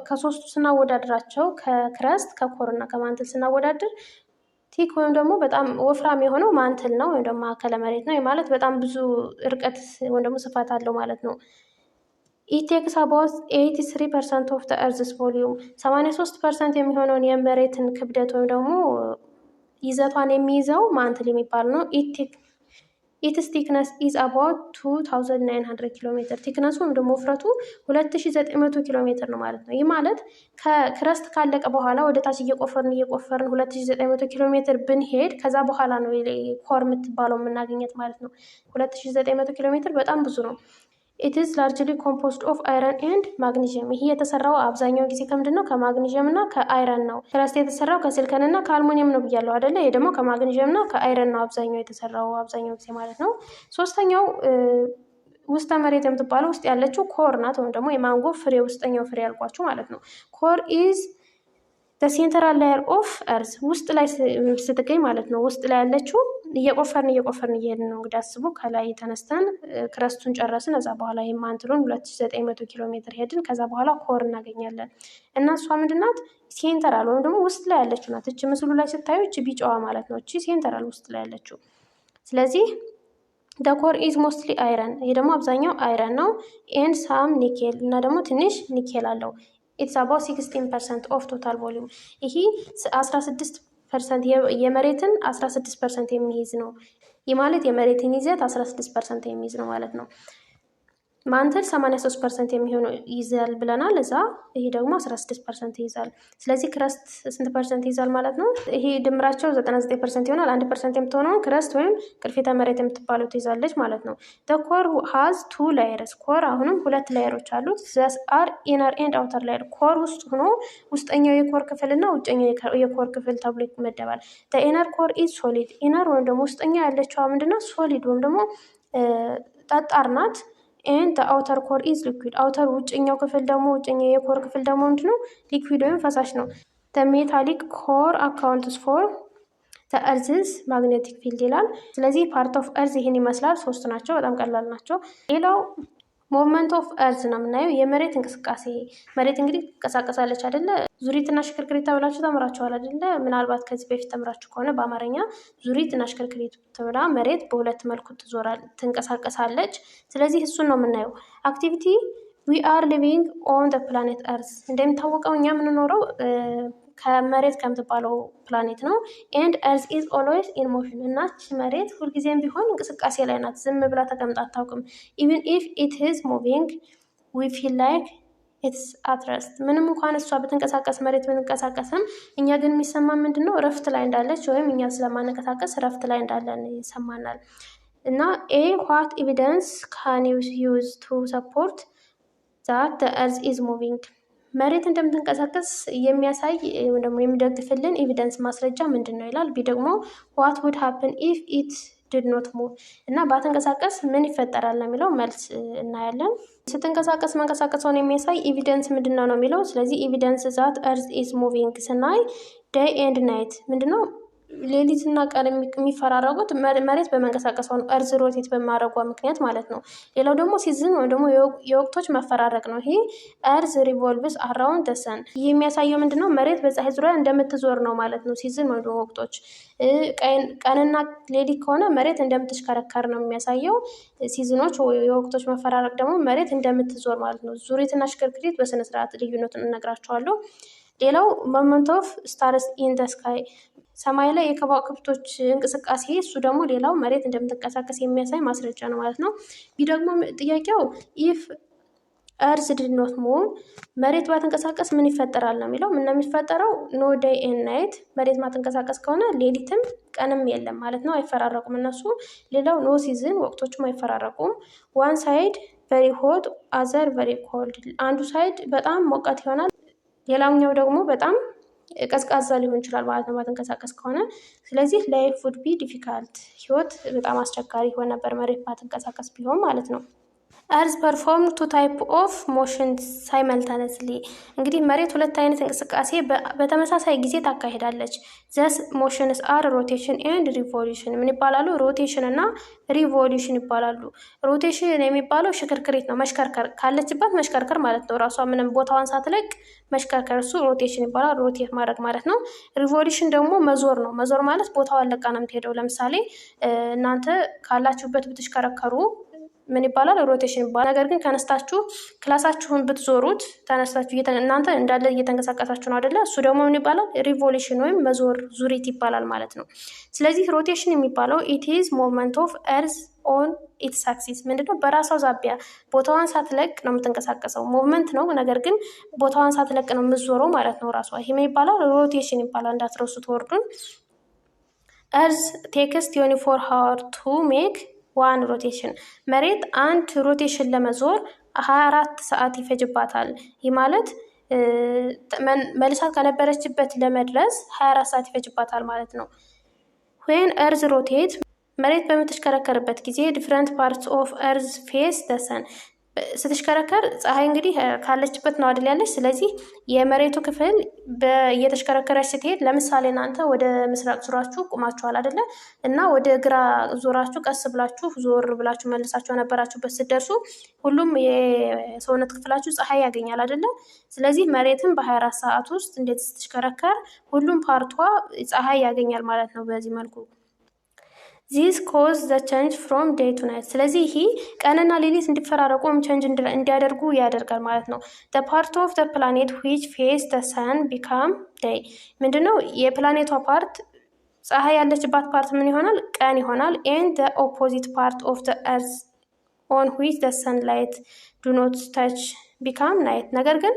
ከሶስቱ ስናወዳድራቸው ከክረስት ከኮር እና ከማንትል ስናወዳድር ቲክ ወይም ደግሞ በጣም ወፍራም የሆነው ማንትል ነው ወይም ደግሞ ማዕከለ መሬት ነው። ማለት በጣም ብዙ እርቀት ወይም ደግሞ ስፋት አለው ማለት ነው። ኢት ቴክስ አባውት 83% ኦፍ ዘ እርዝስ ቮሊዩም 83% የሚሆነውን የመሬትን ክብደት ወይም ደግሞ ይዘቷን የሚይዘው ማንትል የሚባል ነው። ኢትስ ቲክነስ ኢዝ አባውት 2900 ኪሎ ሜትር። ቲክነሱ ወይም ደግሞ ውፍረቱ 2900 ኪሎ ሜትር ነው ማለት ነው። ይህ ማለት ከክረስት ካለቀ በኋላ ወደ ታች እየቆፈርን 2900 ኪሎ ሜትር ብንሄድ ከዛ በኋላ ነው ኮር የምትባለው የምናገኘት ማለት ነው። 2900 ኪሎ ሜትር በጣም ብዙ ነው። ኢት ኢዝ ላርጅሊ ኮምፖዝድ ኦፍ አይረን ኤንድ ማግኒዥየም። ይሄ የተሰራው አብዛኛው ጊዜ ከምንድን ነው? ከማግኒዥየም እና ከአይረን ነው። ክረስት የተሰራው ከሲልከን እና ከአልሙኒየም ነው ብያለሁ አይደለ? ይሄ ደግሞ ከማግኒዥየም እና ከአይረን ነው አብዛኛው የተሰራው አብዛኛው ጊዜ ማለት ነው። ሶስተኛው ውስጠ መሬት የምትባለው ውስጥ ያለችው ኮር ናት፣ ወይም ደግሞ የማንጎ ፍሬ ውስጠኛው ፍሬ ያልኳችሁ ማለት ነው። ኮር ኢዝ ሴንትራል ላየር ኦፍ እርዝ ውስጥ ላይ ስትገኝ ማለት ነው። ውስጥ ላይ ያለችው እየቆፈርን እየሄድን ነው እንግዲህ አስቡ። ከላይ ተነስተን ክረስቱን ጨረስን። እዛ በኋላ የማንትሉን 2900 ኪሎ ሜትር ሄድን። ከዛ በኋላ ኮር እናገኛለን እና እሷ ምንድናት? ሴንተራል ወይም ደግሞ ውስጥ ላይ ያለችው ናት። እቺ ምስሉ ላይ ስታዩ እቺ ቢጫዋ ማለት ነው። እቺ ሴንተራል ውስጥ ላይ ያለችው። ስለዚህ ኮር ኢዝ ሞስትሊ አይረን፣ ይሄ ደግሞ አብዛኛው አይረን ነው። ኤንድ ሳም ኒኬል እና ደግሞ ትንሽ ኒኬል አለው። ኢትስ አባውት 16% ኦፍ ቶታል ቮሊዩም። ይሄ 16% የመሬትን 16% የሚይዝ ነው። ይህ ማለት የመሬትን ይዘት 16% የሚይዝ ነው ማለት ነው። ማንትል 83% የሚሆነው ይይዛል ብለናል እዛ። ይሄ ደግሞ 16% ይይዛል። ስለዚህ ክረስት ስንት ፐርሰንት ይይዛል ማለት ነው? ይሄ ድምራቸው 99% ይሆናል። 1% የምትሆነውን ክረስት ወይም ቅርፊተ መሬት የምትባለው ትይዛለች ማለት ነው። ኮር ሃዝ 2 ላየርስ። ኮር አሁንም 2 ላየሮች አሉት። ዘስ አር ኢነር ኤንድ አውተር ላየር። ኮር ውስጥ ሆኖ ውስጠኛው የኮር ክፍል እና ውጨኛው የኮር ክፍል ተብሎ ይመደባል። ኢነር ኮር ኢዝ ሶሊድ። ኢነር ወይም ደግሞ ውስጠኛው ያለችው ምንድነው? ሶሊድ ወይም ደግሞ ጠጣር ናት። ኤንድ አውተር ኮር ኢዝ ሊኩዊድ። አውተር ውጭኛው ክፍል ደግሞ ውጭኛው የኮር ክፍል ደግሞ ምንድነው? ሊኩዊድ ወይም ፈሳሽ ነው። ሜታሊክ ኮር አካውንትስ ፎር እርዝስ ማግኔቲክ ፊልድ ይላል። ስለዚህ ፓርት ኦፍ እርዝ ይህን ይመስላል። 3 ናቸው፣ በጣም ቀላል ናቸው። ሌላው ሞቭመንት ኦፍ እርዝ ነው የምናየው። የመሬት እንቅስቃሴ። መሬት እንግዲህ ትንቀሳቀሳለች አይደለ? ዙሪትና ሽክርክሪት ተብላችሁ ተምራችኋል አይደለ? ምናልባት ከዚህ በፊት ተምራችሁ ከሆነ በአማርኛ ዙሪትና ሽክርክሪት ተብላ መሬት በሁለት መልኩ ትንቀሳቀሳለች። ስለዚህ እሱን ነው የምናየው። አክቲቪቲ ዊ አር ሊቪንግ ኦን ደ ፕላኔት እርዝ። እንደሚታወቀው እኛ የምንኖረው ከመሬት ከምትባለው ፕላኔት ነው። ኤንድ እርዝ ኢዝ ኦልዌይስ ኢን ሞሽን። እናች መሬት ሁልጊዜም ቢሆን እንቅስቃሴ ላይ ናት። ዝም ብላ ተቀምጣ አታውቅም። ኢቭን ኢፍ ኢት ኢዝ ሙቪንግ ዊ ፊል ላይክ ኢትስ አት ረስት። ምንም እንኳን እሷ ብትንቀሳቀስ መሬት ብትንቀሳቀስም እኛ ግን የሚሰማ ምንድን ነው? እረፍት ላይ እንዳለች ወይም እኛ ስለማንቀሳቀስ እረፍት ላይ እንዳለን ይሰማናል። እና ዋት ኤቪደንስ ካን ዩ ዩዝ ቱ ሰፖርት ዛት እርዝ ኢዝ ሙቪንግ። መሬት እንደምትንቀሳቀስ የሚያሳይ ወይም ደግሞ የሚደግፍልን ኤቪደንስ ማስረጃ ምንድን ነው ይላል። ቢ ደግሞ ዋት ውድ ሃፕን ኢፍ ኢት ዲድ ኖት ሙቭ። እና ባትንቀሳቀስ ምን ይፈጠራል ነው የሚለው መልስ እናያለን። ስትንቀሳቀስ መንቀሳቀሰውን የሚያሳይ ኤቪደንስ ምንድን ነው የሚለው። ስለዚህ ኤቪደንስ ዛት እርዝ ኢዝ ሙቪንግ ስናይ ዴይ ኤንድ ናይት ምንድነው? ሌሊትና ቀን የሚፈራረቁት መሬት በመንቀሳቀሰው ነው። እርዝ ሮቴት በማድረጓ ምክንያት ማለት ነው። ሌላው ደግሞ ሲዝን ወይም ደግሞ የወቅቶች መፈራረቅ ነው። ይሄ እርዝ ሪቮልቭስ አራውንድ ዘ ሰን። ይህ የሚያሳየው ምንድነው? መሬት በፀሐይ ዙሪያ እንደምትዞር ነው ማለት ነው። ሲዝን ወይም ደግሞ ወቅቶች። ቀንና ሌሊት ከሆነ መሬት እንደምትሽከረከር ነው የሚያሳየው። ሲዝኖች የወቅቶች መፈራረቅ ደግሞ መሬት እንደምትዞር ማለት ነው። ዙሪትና ሽክርክሪት በስነስርዓት ልዩነቱን እነግራቸዋለሁ። ሌላው ሞመንት ኦፍ ስታርስ ኢን ዘ ስካይ፣ ሰማይ ላይ የከዋክብቶች እንቅስቃሴ። እሱ ደግሞ ሌላው መሬት እንደምትንቀሳቀስ የሚያሳይ ማስረጃ ነው ማለት ነው። ቢ ደግሞ ጥያቄው ኢፍ እርዝ ዲድ ኖት ሙቭ፣ መሬት ባትንቀሳቀስ ምን ይፈጠራል ነው የሚለው። ምን ነው የሚፈጠረው? ኖ ዴይ ኤንድ ናይት። መሬት ማትንቀሳቀስ ከሆነ ሌሊትም ቀንም የለም ማለት ነው። አይፈራረቁም እነሱ። ሌላው ኖ ሲዝን፣ ወቅቶችም አይፈራረቁም። ዋን ሳይድ ቨሪ ሆት አዘር ቨሪ ኮልድ፣ አንዱ ሳይድ በጣም ሞቃት ይሆናል፣ ሌላኛው ደግሞ በጣም ቀዝቃዛ ሊሆን ይችላል ማለት ነው ማትንቀሳቀስ ከሆነ። ስለዚህ ላይፍ ውድ ቢ ዲፊካልት፣ ህይወት በጣም አስቸጋሪ ይሆን ነበር መሬት ማትንቀሳቀስ ቢሆን ማለት ነው። እርዝ ፐርፎርም ቱ ታይፕ ኦፍ ሞሽን ሳይመልታነስሊ። እንግዲህ መሬት ሁለት አይነት እንቅስቃሴ በተመሳሳይ ጊዜ ታካሂዳለች። ዘስ ሞሽንስ አር ሮቴሽን ኤንድ ሪቮሉሽን። ምን ይባላሉ? ሮቴሽን እና ሪቮሉሽን ይባላሉ። ሮቴሽን የሚባለው ሽክርክሪት ነው፣ መሽከርከር፣ ካለችበት መሽከርከር ማለት ነው። ራሷ ምንም ቦታዋን ሳትለቅ መሽከርከር፣ እሱ ሮቴሽን ይባላል። ሮቴት ማድረግ ማለት ነው። ሪቮሉሽን ደግሞ መዞር ነው። መዞር ማለት ቦታዋን ለቃ ነው የምትሄደው። ለምሳሌ እናንተ ካላችሁበት ብትሽከረከሩ ምን ይባላል? ሮቴሽን ይባላል። ነገር ግን ከነስታችሁ ክላሳችሁን ብትዞሩት ተነስታችሁ እናንተ እንዳለ እየተንቀሳቀሳችሁ ነው አይደለ? እሱ ደግሞ ምን ይባላል? ሪቮሉሽን ወይም መዞር፣ ዙሪት ይባላል ማለት ነው። ስለዚህ ሮቴሽን የሚባለው ኢት ኢዝ ሞቭመንት ኦፍ ኤርዝ ኦን ኢትስ አክሲስ። ምንድነው? በራሷ ዛቢያ ቦታዋን ሳትለቅ ነው የምትንቀሳቀሰው። ሙቭመንት ነው፣ ነገር ግን ቦታዋን ሳትለቅ ነው የምትዞረው ማለት ነው ራሷ። ይሄ ምን ይባላል? ሮቴሽን ይባላል። እንዳትረሱት ወርዱን። ኤርዝ ቴክስ 24 ሃወር ቱ ሜክ ዋን ሮቴሽን። መሬት አንድ ሮቴሽን ለመዞር 24 ሰዓት ይፈጅባታል። ይህ ማለት መልሳ ከነበረችበት ለመድረስ 24 ሰዓት ይፈጅባታል ማለት ነው። ዌን ኤርዝ ሮቴት፣ መሬት በምትሽከረከርበት ጊዜ ዲፍረንት ፓርትስ ኦፍ ኤርዝ ፌስ ደ ሰን። ስትሽከረከር ፀሐይ እንግዲህ ካለችበት ነው አይደል ያለች። ስለዚህ የመሬቱ ክፍል እየተሽከረከረች ስትሄድ፣ ለምሳሌ እናንተ ወደ ምስራቅ ዞራችሁ ቁማችኋል አይደለ? እና ወደ ግራ ዞራችሁ ቀስ ብላችሁ ዞር ብላችሁ መልሳችሁ ነበራችሁበት ስትደርሱ ሁሉም የሰውነት ክፍላችሁ ፀሐይ ያገኛል አይደለ? ስለዚህ መሬትም በ24 ሰዓት ውስጥ እንዴት ስትሽከረከር ሁሉም ፓርቷ ፀሐይ ያገኛል ማለት ነው በዚህ መልኩ። ዚስ ኮዝ ዘ ቼንጅ ፍሮም ዴይ ቱ ናይት። ስለዚህ ይሄ ቀንና ሌሊት እንዲፈራረቁ ወይም ቼንጅ እንዲያደርጉ ያደርጋል ማለት ነው። ዘ ፓርት ኦፍ ዘ ፕላኔት ዊች ፌስ ዘ ሰን ቢካም ዴይ። ምንድነው? የፕላኔቷ ፓርት ፀሐይ ያለችባት ፓርት ምን ይሆናል? ቀን ይሆናል። ኤንድ ዘ ኦፖዚት ፓርት ኦፍ ዘ ኤርዝ ኦን ዊች ዘ ሰን ላይት ዱ ኖት ታች ቢካም ናይት። ነገር ግን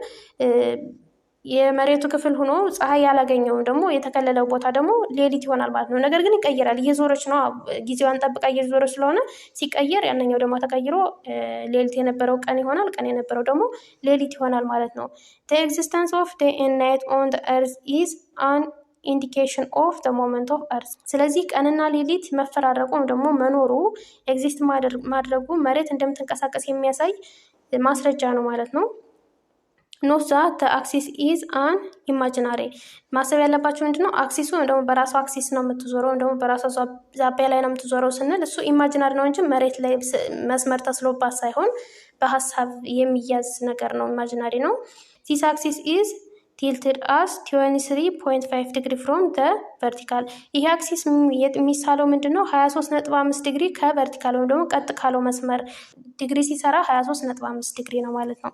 የመሬቱ ክፍል ሆኖ ፀሐይ ያላገኘው ደግሞ የተከለለው ቦታ ደግሞ ሌሊት ይሆናል ማለት ነው። ነገር ግን ይቀየራል። እየዞረች ነው፣ ጊዜዋን ጠብቃ እየዞረች ስለሆነ ሲቀየር ያንኛው ደግሞ ተቀይሮ ሌሊት የነበረው ቀን ይሆናል፣ ቀን የነበረው ደግሞ ሌሊት ይሆናል ማለት ነው። the existence of day and night on the earth is an indication of the moment of earth። ስለዚህ ቀንና ሌሊት መፈራረቁ ደግሞ መኖሩ ኤግዚስት ማድረጉ መሬት እንደምትንቀሳቀስ የሚያሳይ ማስረጃ ነው ማለት ነው። ኖት ዛት አክሲስ ኢዝ አን ኢማጂናሪ። ማሰብ ያለባቸው ምንድነው? አክሲሱ ደግሞ በራሷ አክሲስ ነው የምትዞረው፣ ደግሞ በራሷ ዛቢያ ላይ ነው የምትዞረው ስንል እሱ ኢማጂናሪ ነው እንጂ መሬት ላይ መስመር ተስሎባት ሳይሆን በሀሳብ የሚያዝ ነገር ነው። ኢማጂናሪ ነው። ዚስ አክሲስ ኢዝ ቲልትድ አስ 23.5 ዲግሪ ፍሮም ደ ቨርቲካል። ይሄ አክሲስ የሚሳለው ምንድን ነው? 23.5 ዲግሪ ከቨርቲካል ወይም ደግሞ ቀጥ ካለው መስመር ዲግሪ ሲሰራ 23.5 ዲግሪ ነው ማለት ነው።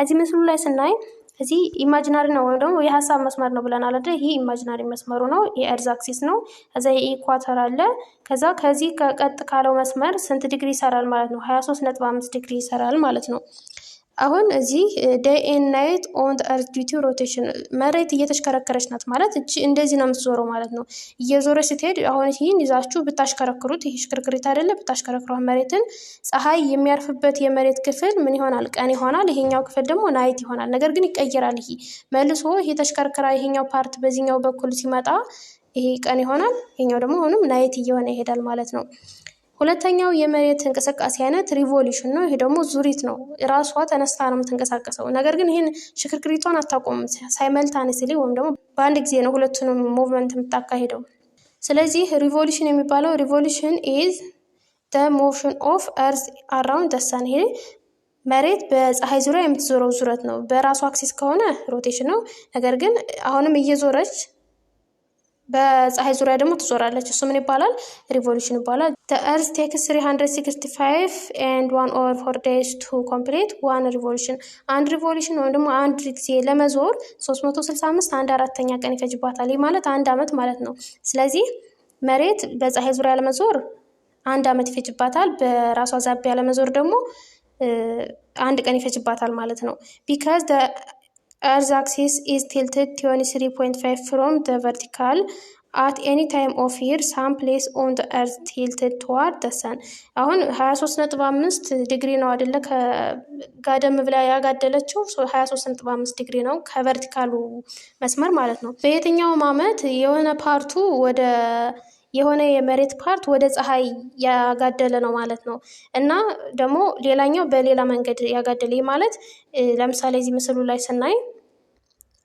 እዚህ ምስሉ ላይ ስናይ እዚህ ኢማጂናሪ ነው ወይም ደግሞ የሀሳብ መስመር ነው ብለናል አይደል? ይሄ ኢማጂናሪ መስመሩ ነው፣ የኤርዝ አክሲስ ነው። ከዛ የኢኳተር አለ። ከዛ ከዚህ ከቀጥ ካለው መስመር ስንት ዲግሪ ይሰራል ማለት ነው? 23.5 ዲግሪ ይሰራል ማለት ነው። አሁን እዚህ ዴይ ኤንድ ናይት ኦን ኤርዝ ዲው ቱ ሮቴሽን፣ መሬት እየተሽከረከረች ናት ማለት እቺ እንደዚህ ነው የምትዞረው ማለት ነው። እየዞረች ስትሄድ አሁን ይህን ይዛችሁ ብታሽከረክሩት፣ ይሄ ሽክርክሪት አይደለ? ብታሽከረክሯት መሬትን ፀሐይ የሚያርፍበት የመሬት ክፍል ምን ይሆናል? ቀን ይሆናል። ይሄኛው ክፍል ደግሞ ናይት ይሆናል። ነገር ግን ይቀየራል። ይሄ መልሶ ይሄ ተሽከርክራ ይሄኛው ፓርት በዚህኛው በኩል ሲመጣ ይሄ ቀን ይሆናል። ይሄኛው ደግሞ አሁንም ናይት እየሆነ ይሄዳል ማለት ነው። ሁለተኛው የመሬት እንቅስቃሴ አይነት ሪቮሉሽን ነው። ይሄ ደግሞ ዙሪት ነው። ራሷ ተነስታ ነው የምትንቀሳቀሰው። ነገር ግን ይህን ሽክርክሪቷን አታቆምም። ሳይመልታኒስሊ ወይም ደግሞ በአንድ ጊዜ ነው ሁለቱንም ሙቭመንት የምታካሂደው። ስለዚህ ሪቮሉሽን የሚባለው ሪቮሉሽን ኢዝ ደ ሞሽን ኦፍ ኤርዝ አራውንድ ደ ሰን። ይሄ መሬት በፀሐይ ዙሪያ የምትዞረው ዙረት ነው። በራሷ አክሲስ ከሆነ ሮቴሽን ነው። ነገር ግን አሁንም እየዞረች በፀሐይ ዙሪያ ደግሞ ትዞራለች። እሱ ምን ይባላል? ሪቮሉሽን ይባላል። the earth takes 365 and 1/4 days to complete one revolution። አንድ ሪቮሉሽን ወይም ደግሞ አንድ ጊዜ ለመዞር 365 1/4 ቀን ይፈጅባታል። ይህ ማለት 1 ዓመት ማለት ነው። ስለዚህ መሬት በፀሐይ ዙሪያ ለመዞር 1 ዓመት ይፈጅባታል። በራሷ ዛቢያ ለመዞር ደግሞ 1 ቀን ይፈጅባታል ማለት ነው። because the Earth's axis is tilted 23.5 from the vertical at any time of year. Some place on the earth tilted toward the sun። አሁን 23.5 ዲግሪ ነው አይደለ? ከጋደም ብላ ያጋደለችው 23.5 ዲግሪ ነው ከቨርቲካሉ መስመር ማለት ነው። በየትኛውም ዓመት የሆነ ፓርቱ ወደ የሆነ የመሬት ፓርት ወደ ፀሐይ ያጋደለ ነው ማለት ነው። እና ደግሞ ሌላኛው በሌላ መንገድ ያጋደለ ማለት ለምሳሌ እዚህ ምስሉ ላይ ስናይ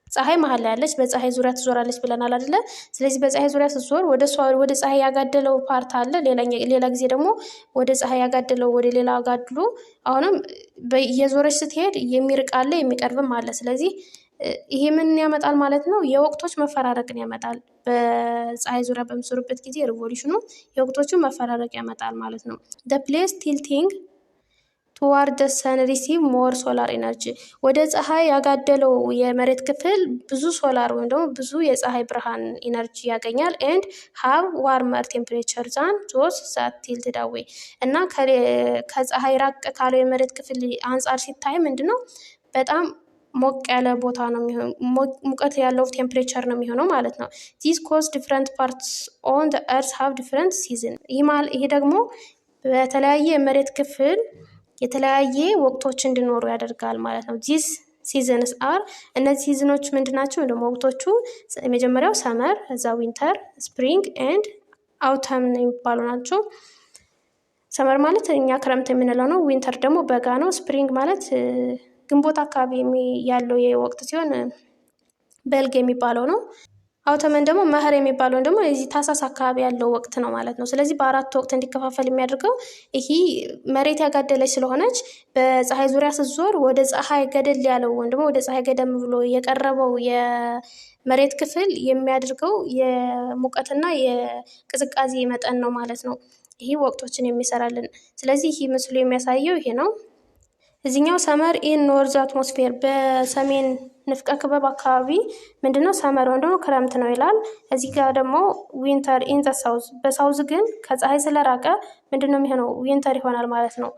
ፀሐይ መሀል ላይ ያለች በፀሐይ ዙሪያ ትዞራለች ብለናል አይደለ? ስለዚህ በፀሐይ ዙሪያ ስትዞር ወደ ፀሐይ ያጋደለው ፓርት አለ። ሌላ ጊዜ ደግሞ ወደ ፀሐይ ያጋደለው ወደ ሌላ አጋድሎ አሁንም እየዞረች ስትሄድ የሚርቅ አለ የሚቀርብም አለ። ስለዚህ ይሄ ምን ያመጣል ማለት ነው? የወቅቶች መፈራረቅን ያመጣል። በፀሐይ ዙሪያ በምትዞርበት ጊዜ ሪቮሉሽኑ የወቅቶቹ መፈራረቅ ያመጣል ማለት ነው። the place tilting toward the sun receive more solar energy ወደ ፀሐይ ያጋደለው የመሬት ክፍል ብዙ ሶላር ወይም ደግሞ ብዙ የፀሐይ ብርሃን ኢነርጂ ያገኛል and have warmer temperature than those that tilted away እና ከፀሐይ ራቅ ካለው የመሬት ክፍል አንጻር ሲታይ ምንድነው በጣም ሞቅ ያለ ቦታ ነው የሚሆነው። ሙቀት ያለው ቴምፕሬቸር ነው የሚሆነው ማለት ነው። this cause different parts on the earth have different season ይሄ ደግሞ በተለያየ የመሬት ክፍል የተለያየ ወቅቶች እንዲኖሩ ያደርጋል ማለት ነው። these seasons are እነዚህ ሲዝኖች ምንድናቸው? ደግሞ ወቅቶቹ የመጀመሪያው ሰመር፣ እዛ ዊንተር፣ ስፕሪንግ ኤንድ አውተም የሚባሉ ናቸው። ሰመር ማለት እኛ ክረምት የምንለው ነው። ዊንተር ደግሞ በጋ ነው። ስፕሪንግ ማለት ግንቦት አካባቢ ያለው የወቅት ሲሆን በልግ የሚባለው ነው። አውተመን ደግሞ መኸር የሚባለው ደግሞ እዚህ ታህሳስ አካባቢ ያለው ወቅት ነው ማለት ነው። ስለዚህ በአራት ወቅት እንዲከፋፈል የሚያደርገው ይሄ መሬት ያጋደለች ስለሆነች በፀሐይ ዙሪያ ስትዞር ወደ ፀሐይ ገደል ያለው ወይም ደግሞ ወደ ፀሐይ ገደም ብሎ የቀረበው የመሬት ክፍል የሚያደርገው የሙቀትና የቅዝቃዜ መጠን ነው ማለት ነው። ይሄ ወቅቶችን የሚሰራልን። ስለዚህ ይህ ምስሉ የሚያሳየው ይሄ ነው። እዚህኛው ሰመር ኢን ኖርዝ አትሞስፌር በሰሜን ንፍቀ ክበብ አካባቢ ምንድነው ሰመር ወይም ደግሞ ክረምት ነው ይላል። እዚህ ጋር ደግሞ ዊንተር ኢን ዘ ሳውዝ በሳውዝ ግን ከፀሐይ ስለራቀ ምንድነው የሚሆነው ዊንተር ይሆናል ማለት ነው።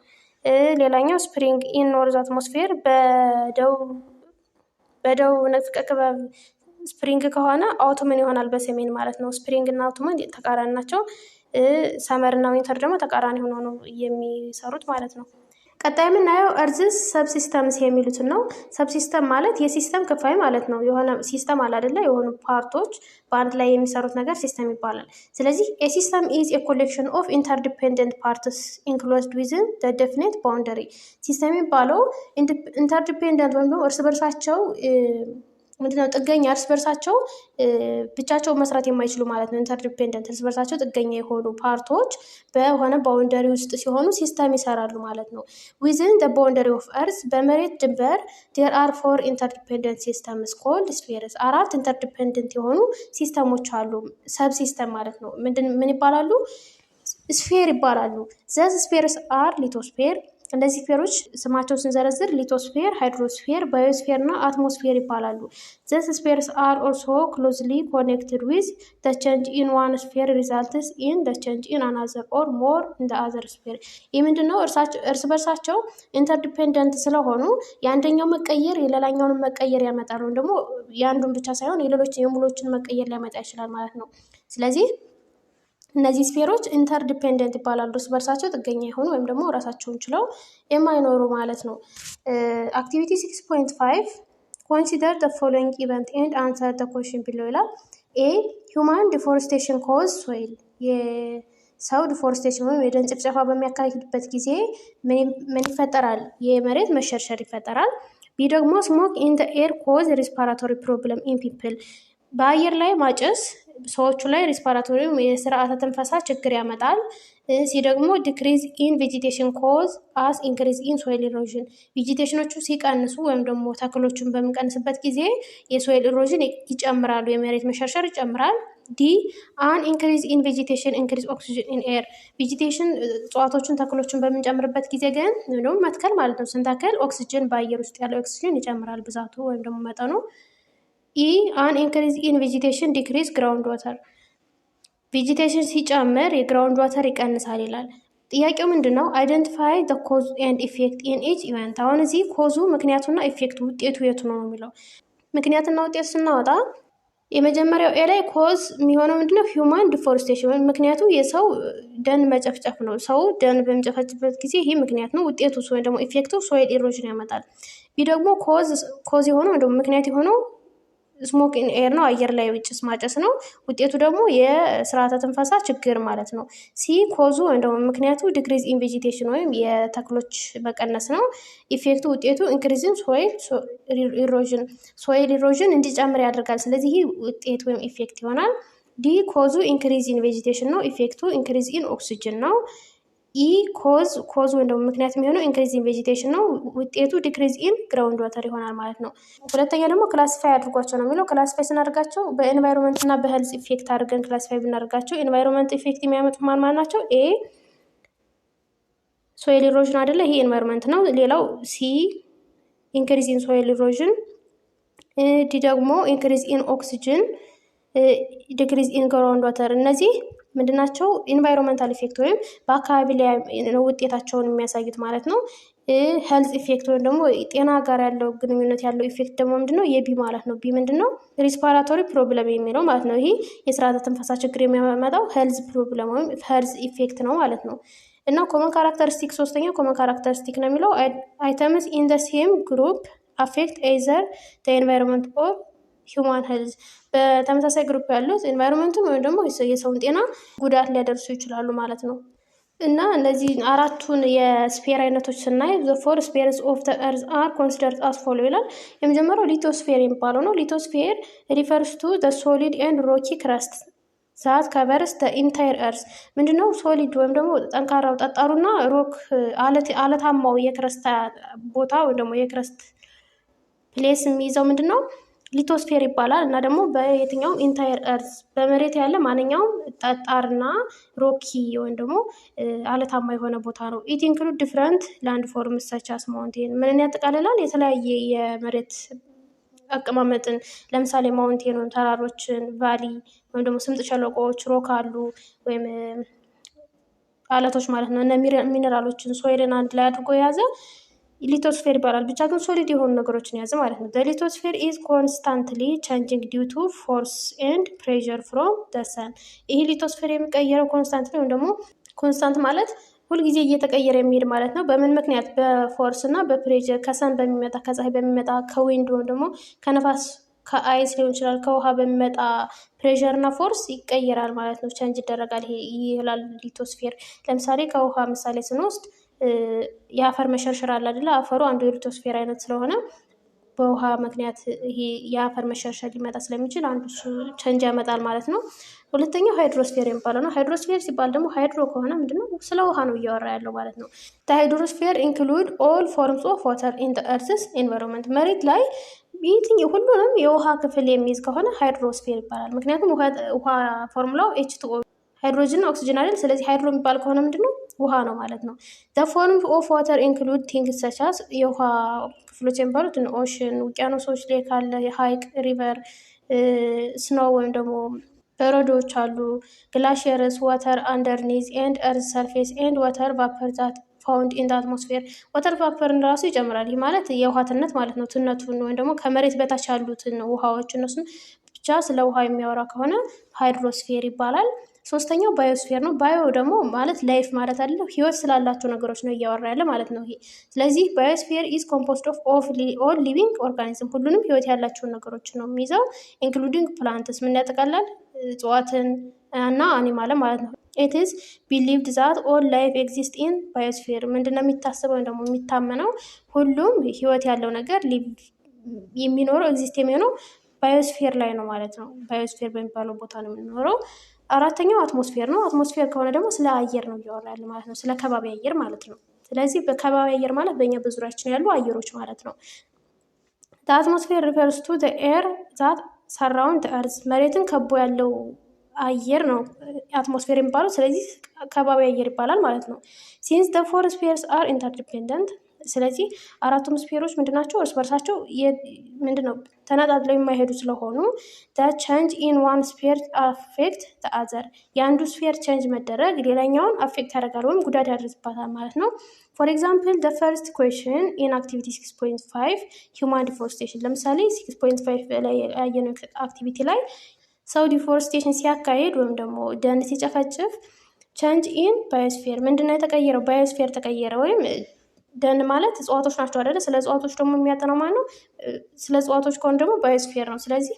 ሌላኛው ስፕሪንግ ኢን ኖርዝ አትሞስፌር በደቡብ ንፍቀ ክበብ ስፕሪንግ ከሆነ አውቱምን ይሆናል በሰሜን ማለት ነው። ስፕሪንግ እና አውቱምን ተቃራኒ ናቸው። ሰመር እና ዊንተር ደግሞ ተቃራኒ ሆኖ ነው የሚሰሩት ማለት ነው። ቀጣይ የምናየው እርዝስ ሰብሲስተምስ የሚሉትን ነው። ሰብሲስተም ማለት የሲስተም ክፋይ ማለት ነው። የሆነ ሲስተም አለ አይደለ? የሆኑ ፓርቶች በአንድ ላይ የሚሰሩት ነገር ሲስተም ይባላል። ስለዚህ ሲስተም ኢዝ ኤ ኮሌክሽን ኦፍ ኢንተርዲፔንደንት ፓርትስ ኢንክሎዝድ ዊዝን ዘ ዴፊኒት ባውንደሪ። ሲስተም የሚባለው ኢንተርዲፔንደንት ወይም ደግሞ እርስ በርሳቸው ምንድነው ጥገኛ እርስ በርሳቸው ብቻቸው መስራት የማይችሉ ማለት ነው። ኢንተርዲፔንደንት እርስ በርሳቸው ጥገኛ የሆኑ ፓርቶች በሆነ ባውንደሪ ውስጥ ሲሆኑ ሲስተም ይሰራሉ ማለት ነው። ዊዝን ዘ ባውንደሪ ኦፍ እርዝ በመሬት ድንበር ዴር አር ፎር ኢንተርዲፔንደንት ሲስተምስ ኮልድ ስፌርስ 4 ኢንተርዲፔንደንት የሆኑ ሲስተሞች አሉ። ሰብ ሲስተም ማለት ነው። ምን ይባላሉ? ስፌር ይባላሉ። ዘዝ ስፌርስ አር ሊቶስፌር እነዚህ ስፌሮች ስማቸው ስንዘረዝር ሊቶስፌር፣ ሃይድሮስፌር፣ ባዮስፌር እና አትሞስፌር ይባላሉ። ዘስ ስፌርስ አር ኦልሶ ክሎዝሊ ኮኔክትድ ዊዝ ዘ ቼንጅ ኢን ዋን ስፌር ሪዛልትስ ኢን ዘ ቼንጅ ኢን አናዘር ኦር ሞር ኢን ዘ አዘር ስፌር። ይህ ምንድነው? እርስ በርሳቸው ኢንተርዲፔንደንት ስለሆኑ የአንደኛው መቀየር የሌላኛውን መቀየር ያመጣል። ወይም ደግሞ የአንዱን ብቻ ሳይሆን የሌሎችን የሙሎችን መቀየር ሊያመጣ ይችላል ማለት ነው። ስለዚህ እነዚህ ስፌሮች ኢንተርዲፔንደንት ይባላሉ። እርስ በርሳቸው ጥገኛ የሆኑ ወይም ደግሞ ራሳቸውን ችለው የማይኖሩ ማለት ነው። አክቲቪቲ 6.5 ኮንሲደር ዘ ፎሎዊንግ ኢቨንት ኤንድ አንሰር ዘ ኩዌስችን ቢሎ ይላል። ኤ ሂውማን ዲፎሬስቴሽን ኮዝ ሶይል የሰው ዲፎሬስቴሽን ወይም የደን ጭፍጨፋ በሚያካሂድበት ጊዜ ምን ይፈጠራል? የመሬት መሸርሸር ይፈጠራል። ቢ ደግሞ ስሞክ ኢን ዘ ኤር ኮዝ ሪስፓራቶሪ ፕሮብለም ኢን ፒፕል በአየር ላይ ማጨስ ሰዎቹ ላይ ሪስፓራቶሪ የስርዓተ ትንፈሳ ችግር ያመጣል። ሲ ደግሞ ዲክሪዝ ኢን ቬጂቴሽን ኮዝ አስ ኢንክሪዝ ኢን ሶይል ኢሮዥን ቬጂቴሽኖቹ ሲቀንሱ ወይም ደግሞ ተክሎቹን በምንቀንስበት ጊዜ የሶይል ኢሮዥን ይጨምራሉ፣ የመሬት መሸርሸር ይጨምራል። ዲ አን ኢንክሪዝ ኢን ቬጂቴሽን ኢንክሪዝ ኦክሲጅን ኢን ኤር ቬጂቴሽን እጽዋቶቹን ተክሎቹን በምንጨምርበት ጊዜ ግን ወይም ደግሞ መትከል ማለት ነው ስንተክል ኦክሲጅን በአየር ውስጥ ያለው ኦክሲጅን ይጨምራል ብዛቱ ወይም ደግሞ መጠኑ። ኢ አን ኢንክሪዝ ኢን ቬጂቴሽን ዲክሪዝ ግራውንድ ዋተር ቬጂቴሽን ሲጨምር የግራውንድ ዋተር ይቀንሳል ይላል። ጥያቄው ምንድን ነው? አይደንቲፋይ ዘ ኮዝ ኤንድ ኢፌክት ኢን ኢች ኢቨንት። አሁን እዚህ ኮዙ ምክንያቱና ኢፌክቱ ውጤቱ የቱ ነው የሚለው። ምክንያትና ውጤት ስናወጣ የመጀመሪያው ኤ ላይ ኮዝ የሚሆነው ምንድነው? ሂውማን ዲፎሬስቴሽን ወይም ምክንያቱ የሰው ደን መጨፍጨፍ ነው። ሰው ደን በሚጨፈጭበት ጊዜ ይህ ምክንያት ነው። ውጤቱ ወይም ደግሞ ኢፌክቱ ሶይል ኢሮዥን ያመጣል። ቢ ደግሞ ኮዝ የሆነው ወይም ደግሞ ምክንያት የሆነው ስሞክ ኢን ኤር ነው፣ አየር ላይ ጭስ ማጨስ ነው። ውጤቱ ደግሞ የስርዓተ ትንፈሳ ችግር ማለት ነው። ሲ ኮዙ ወይም ደግሞ ምክንያቱ ዲክሪዝ ኢን ቬጂቴሽን ወይም የተክሎች መቀነስ ነው። ኢፌክቱ ውጤቱ ኢንክሪዝን ሶይል ኢሮዥን እንዲጨምር ያደርጋል። ስለዚህ ይህ ውጤት ወይም ኢፌክት ይሆናል። ዲ ኮዙ ኢንክሪዝ ኢን ቬጂቴሽን ነው። ኢፌክቱ ኢንክሪዝ ኢን ኦክሲጅን ነው። ኢ ኮዝ ወይም ደግሞ ምክንያት የሚሆነው ኢንክሪዝ ኢን ቬጂቴሽን ነው። ውጤቱ ዲክሪዝ ኢን ግራውንድ ዋተር ይሆናል ማለት ነው። ሁለተኛ ደግሞ ክላሲፋይ አድርጓቸው ነው የሚለው። ክላሲፋይ ስናደርጋቸው በኤንቫይሮንመንት እና በሄልዝ ኢፌክት አድርገን ክላሲፋይ ብናደርጋቸው ኤንቫይሮንመንት ኢፌክት የሚያመጡ ማን ናቸው? ኤ ሶይል ኢሮዥን አይደለ? ይሄ ኤንቫይሮንመንት ነው። ሌላው ሲ ኢንክሪዝ ኢን ሶይል ኢሮዥን፣ ዲ ደግሞ ኢንክሪዝ ኢን ኦክሲጅን፣ ዲክሪዝ ኢን ግራውንድ ዋተር። እነዚህ ምንድናቸው? ኢንቫይሮንመንታል ኢፌክት ወይም በአካባቢ ላይ ውጤታቸውን የሚያሳዩት ማለት ነው። ሄልዝ ኢፌክት ወይም ደግሞ ጤና ጋር ያለው ግንኙነት ያለው ኢፌክት ደግሞ ምንድነው? የቢ ማለት ነው። ቢ ምንድነው? ሪስፓራቶሪ ፕሮብለም የሚለው ማለት ነው። ይሄ የስርዓተ ትንፈሳ ችግር የሚያመጣው ሄልዝ ፕሮብለም ወይም ሄልዝ ኢፌክት ነው ማለት ነው። እና ኮመን ካራክተሪስቲክ ሶስተኛው ኮመን ካራክተሪስቲክ ነው የሚለው አይተምስ ኢን ዘ ሴም ግሩፕ አፌክት ኤዘር ዘ ኤንቫይሮንመንት ኦር ሂውማን ሄልዝ። በተመሳሳይ ግሩፕ ያሉት ኤንቫይሮንመንቱን ወይም ደግሞ የሰውን ጤና ጉዳት ሊያደርሱ ይችላሉ ማለት ነው። እና እነዚህ አራቱን የስፌር አይነቶች ስናይ ዘ ፎር ስፌርስ ኦፍ ዘ ኤርዝ አር ኮንሲደርድ አስ ፎሎ ይላል። የመጀመሪያው ሊቶስፌር የሚባለው ነው። ሊቶስፌር ሪፈርስ ቱ ዘ ሶሊድ ኤንድ ሮኪ ክረስት ዛት ከቨርስ ዘ ኢንታየር ኤርዝ። ምንድነው? ሶሊድ ወይም ደግሞ ጠንካራው ጠጣሩና ሮክ አለታማው የክረስት ቦታ ወይም ደግሞ የክረስት ፕሌስ የሚይዘው ምንድነው? ሊቶስፌር ይባላል። እና ደግሞ በየትኛውም ኢንታየር እርዝ በመሬት ያለ ማንኛውም ጠጣርና ሮኪ ወይም ደግሞ አለታማ የሆነ ቦታ ነው። ኢት ኢንክሉድ ዲፍረንት ላንድ ፎርምስ ሰች አስ ማውንቴን። ምንን ያጠቃልላል? የተለያየ የመሬት አቀማመጥን፣ ለምሳሌ ማውንቴን ወይም ተራሮችን፣ ቫሊ ወይም ደግሞ ስምጥ ሸለቆዎች፣ ሮክ አሉ ወይም አለቶች ማለት ነው። እነ ሚኔራሎችን ሶይልን አንድ ላይ አድርጎ የያዘ ሊቶስፌር ይባላል። ብቻ ግን ሶሊድ የሆኑ ነገሮችን የያዘ ማለት ነው። ሊቶስፌር ኢዝ ኮንስታንትሊ ቻንጂንግ ዲው ቱ ፎርስ ኤንድ ፕሬዠር ፍሮም ደ ሰን። ይህ ሊቶስፌር የሚቀየረው ኮንስታንትሊ ወይም ደግሞ ኮንስታንት ማለት ሁልጊዜ እየተቀየረ የሚሄድ ማለት ነው። በምን ምክንያት? በፎርስ እና በፕሬዠር ከሰን በሚመጣ ከፀሐይ በሚመጣ ከዊንድ ወይም ደግሞ ከነፋስ ከአይስ ሊሆን ይችላል ከውሃ በሚመጣ ፕሬዠር እና ፎርስ ይቀየራል ማለት ነው። ቻንጅ ይደረጋል። ይሄ ይላል ሊቶስፌር። ለምሳሌ ከውሃ ምሳሌ ስንወስድ የአፈር መሸርሸር አለ አይደለ? አፈሩ አንዱ የሊቶስፌር አይነት ስለሆነ በውሃ ምክንያት ይሄ የአፈር መሸርሸር ሊመጣ ስለሚችል አንዱ እሱ ቸንጅ ያመጣል ማለት ነው። ሁለተኛው ሃይድሮስፌር የሚባለው ነው። ሃይድሮስፌር ሲባል ደግሞ ሃይድሮ ከሆነ ምንድነው? ስለ ውሃ ነው እያወራ ያለው ማለት ነው። ሃይድሮስፌር ኢንክሉድ ኦል ፎርምስ ኦፍ ዋተር ኢን ዘ እርዝስ ኤንቫይሮንመንት። መሬት ላይ ሁሉንም የውሃ ክፍል የሚይዝ ከሆነ ሃይድሮስፌር ይባላል። ምክንያቱም ውሃ ፎርሙላው H2O ሃይድሮጅን እና ኦክሲጅን አይደል? ስለዚህ ሃይድሮ የሚባል ከሆነ ምንድነው? ውሃ ነው ማለት ነው። ዘ ፎርም ኦፍ ዋተር ኢንክሉድ ቲንግስ ሰች አስ የውሃ ክፍሎች የሚባሉት ኦሽን፣ ውቅያኖሶች፣ ሌክ አለ፣ ሀይቅ፣ ሪቨር፣ ስኖ ወይም ደግሞ በረዶዎች አሉ፣ ግላሽየርስ፣ ዋተር አንደርኒዝ ኤንድ እርዝ ሰርፌስ ኤንድ ዋተር ቫፐር ዛት ፋውንድ ኢን አትሞስፌር። ዋተር ቫፐርን ራሱ ይጨምራል። ይህ ማለት የውሃትነት ማለት ነው። ትነቱን ወይም ደግሞ ከመሬት በታች ያሉትን ውሃዎች እነሱን ብቻ ስለ ውሃ የሚያወራ ከሆነ ሃይድሮስፌር ይባላል። ሶስተኛው ባዮስፌር ነው። ባዮ ደግሞ ማለት ላይፍ ማለት አይደለም፣ ህይወት ስላላቸው ነገሮች ነው እያወራ ያለ ማለት ነው ይሄ። ስለዚህ ባዮስፌር ኢዝ ኮምፖዝድ ኦፍ ኦል ሊቪንግ ኦርጋኒዝም፣ ሁሉንም ህይወት ያላቸውን ነገሮች ነው የሚይዘው። ኢንክሉዲንግ ፕላንትስ ምን ያጠቃላል? እጽዋትን እና አኒማልን ማለት ነው። ኢት ኢዝ ቢሊቭድ ዛት ኦል ላይፍ ኤግዚስት ኢን ባዮስፌር። ምንድነው የሚታሰበው ደግሞ የሚታመነው? ሁሉም ህይወት ያለው ነገር የሚኖረው ኤግዚስት የሚሆነው ባዮስፌር ላይ ነው ማለት ነው። ባዮስፌር በሚባለው ቦታ ነው የሚኖረው። አራተኛው አትሞስፌር ነው። አትሞስፌር ከሆነ ደግሞ ስለ አየር ነው እያወራ ያለ ማለት ነው፣ ስለ ከባቢ አየር ማለት ነው። ስለዚህ በከባቢ አየር ማለት በእኛ በዙሪያችን ያሉ አየሮች ማለት ነው። አትሞስፌር ሪፈርስ ቱ ኤር ዛት ሰራውንድ እርዝ። መሬትን ከቦ ያለው አየር ነው አትሞስፌር የሚባለው። ስለዚህ ከባቢ አየር ይባላል ማለት ነው። ሲንስ ዘ ፎር ስፌርስ አር ኢንተርዲፔንደንት። ስለዚህ አራቱም ስፌሮች ምንድናቸው? እርስ በርሳቸው ምንድነው ተነጣጥለው የማይሄዱ ስለሆኑ ቼንጅ ኢን ዋን ስፌር አፌክት አዘር። የአንዱ ስፌር ቼንጅ መደረግ ሌላኛውን አፌክት ያደርጋል ወይም ጉዳት ያደርስባታል ማለት ነው። ፎር ኤግዛምፕል ደ ፈርስት ኩዌሽን ኢን አክቲቪቲ 6.5 ሂውማን ዲፎረስቴሽን። ለምሳሌ 6.5 ላይ ያየነው አክቲቪቲ ላይ ሰው ዲፎረስቴሽን ሲያካሄድ ወይም ደግሞ ደን ሲጨፈጭፍ ቼንጅ ኢን ባዮስፌር ምንድነው የተቀየረው? ባዮስፌር ተቀየረ ወይም ደን ማለት እጽዋቶች ናቸው አይደለ? ስለ እጽዋቶች ደግሞ የሚያጠናው ማለት ነው። ስለ እጽዋቶች ከሆነ ደግሞ ባዮስፌር ነው። ስለዚህ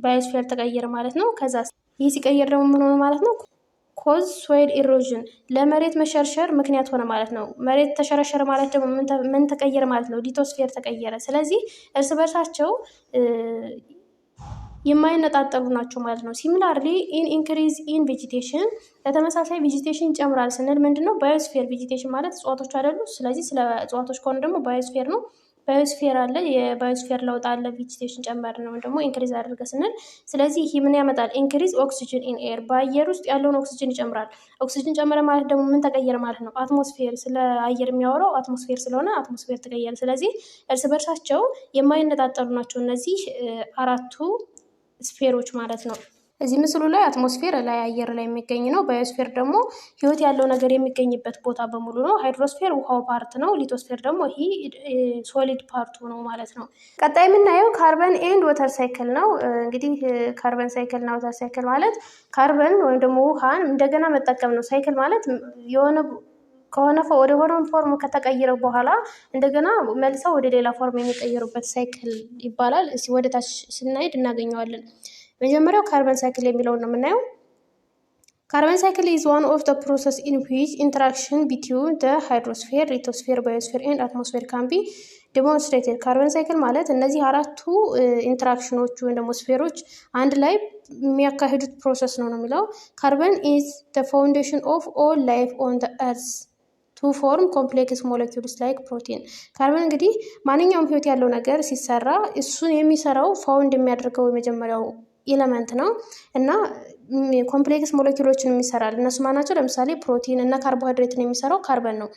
ባዮስፌር ተቀየረ ማለት ነው። ከዛ ይህ ሲቀየር ደግሞ ምን ሆነ ማለት ነው? ኮዝ ሶይል ኢሮዥን ለመሬት መሸርሸር ምክንያት ሆነ ማለት ነው። መሬት ተሸረሸረ ማለት ደግሞ ምን ተቀየረ ማለት ነው? ሊቶስፌር ተቀየረ። ስለዚህ እርስ በርሳቸው የማይነጣጠሉ ናቸው ማለት ነው። ሲሚላርሊ ኢን ኢንክሪዝ ኢን ቬጂቴሽን ለተመሳሳይ ቬጂቴሽን ይጨምራል ስንል ምንድን ነው? ባዮስፌር ቬጂቴሽን ማለት እጽዋቶች አይደሉ? ስለዚህ ስለ እጽዋቶች ከሆነ ደግሞ ባዮስፌር ነው። ባዮስፌር አለ፣ የባዮስፌር ለውጥ አለ። ቬጂቴሽን ጨመር ነው ደግሞ ኢንክሪዝ አድርገ ስንል፣ ስለዚህ ይህ ምን ያመጣል? ኢንክሪዝ ኦክሲጅን ኢን ኤር በአየር ውስጥ ያለውን ኦክሲጅን ይጨምራል። ኦክሲጅን ጨመረ ማለት ደግሞ ምን ተቀየረ ማለት ነው? አትሞስፌር። ስለ አየር የሚያወራው አትሞስፌር ስለሆነ አትሞስፌር ተቀየረ። ስለዚህ እርስ በርሳቸው የማይነጣጠሉ ናቸው እነዚህ አራቱ ስፌሮች ማለት ነው። እዚህ ምስሉ ላይ አትሞስፌር ላይ አየር ላይ የሚገኝ ነው። ባዮስፌር ደግሞ ህይወት ያለው ነገር የሚገኝበት ቦታ በሙሉ ነው። ሃይድሮስፌር ውሃው ፓርት ነው። ሊቶስፌር ደግሞ ይህ ሶሊድ ፓርቱ ነው ማለት ነው። ቀጣይ የምናየው ካርበን ኤንድ ወተር ሳይክል ነው። እንግዲህ ካርበን ሳይክል እና ወተር ሳይክል ማለት ካርበን ወይም ደግሞ ውሃን እንደገና መጠቀም ነው። ሳይክል ማለት ከሆነ ወደ ሆነ ፎርም ከተቀየረ በኋላ እንደገና መልሰው ወደ ሌላ ፎርም የሚቀየሩበት ሳይክል ይባላል። እስኪ ወደ ታች ስናሄድ እናገኘዋለን። መጀመሪያው ካርበን ሳይክል የሚለውን ነው የምናየው። ካርበን ሳይክል ኢዝ ዋን ኦፍ ዘ ፕሮሰስ ኢን ዊች ኢንተራክሽን ቢትዊን ዘ ሃይድሮስፌር፣ ሊቶስፌር፣ ባዮስፌር ኤንድ አትሞስፌር ካን ቢ ዲሞንስትሬትድ። ካርበን ሳይክል ማለት እነዚህ አራቱ ኢንተራክሽኖቹ ወይም ደግሞ ስፌሮች አንድ ላይ የሚያካሂዱት ፕሮሰስ ነው የሚለው። ካርበን ኢዝ ዘ ፋውንዴሽን ኦፍ ኦል ላይፍ ኦን ዘ እርዝ ቱ ፎርም ኮምፕሌክስ ሞለኪውልስ ላይክ ፕሮቲን። ካርበን እንግዲህ ማንኛውም ህይወት ያለው ነገር ሲሰራ እሱን የሚሰራው ፋውንድ የሚያደርገው የመጀመሪያው ኤለመንት ነው እና ኮምፕሌክስ ሞለኪውሎችን የሚሰራል። እነሱ ማናቸው? ለምሳሌ ፕሮቲን እና ካርቦሃይድሬትን የሚሰራው ካርበን ነው።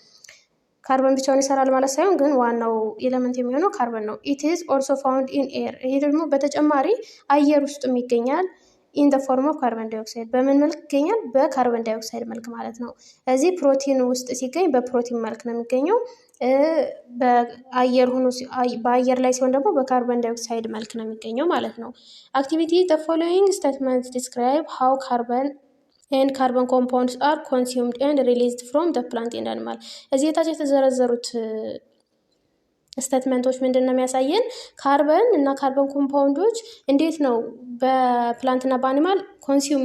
ካርበን ብቻውን ይሰራል ማለት ሳይሆን ግን ዋናው ኤለመንት የሚሆነው ካርበን ነው። ኢት ኢዝ ኦልሶ ፋውንድ ኢን ኤር። ይሄ ደግሞ በተጨማሪ አየር ውስጥም ይገኛል። ኢን ዘ ፎርም ኦፍ ካርበን ዳይኦክሳይድ። በምን መልክ ይገኛል? በካርበን ዳይኦክሳይድ መልክ ማለት ነው። እዚህ ፕሮቲን ውስጥ ሲገኝ በፕሮቲን መልክ ነው የሚገኘው። በአየር ላይ ሲሆን ደግሞ በካርበን ዳይኦክሳይድ መልክ ነው የሚገኘው ማለት ነው። አክቲቪቲ ዘ ፎሎዊንግ ስቴትመንትስ ዲስክራይብ ሃው ካርበን ኤንድ ካርበን ኮምፓውንድስ አር ኮንሱምድ ኤንድ ሪሊዝድ ፍሮም ዘ ፕላንት ኤንድ አኒማል። እዚህ የታች የተዘረዘሩት ስቴትመንቶች ምንድን ነው የሚያሳየን? ካርበን እና ካርበን ኮምፓውንዶች እንዴት ነው በፕላንት እና በአኒማል ኮንሱም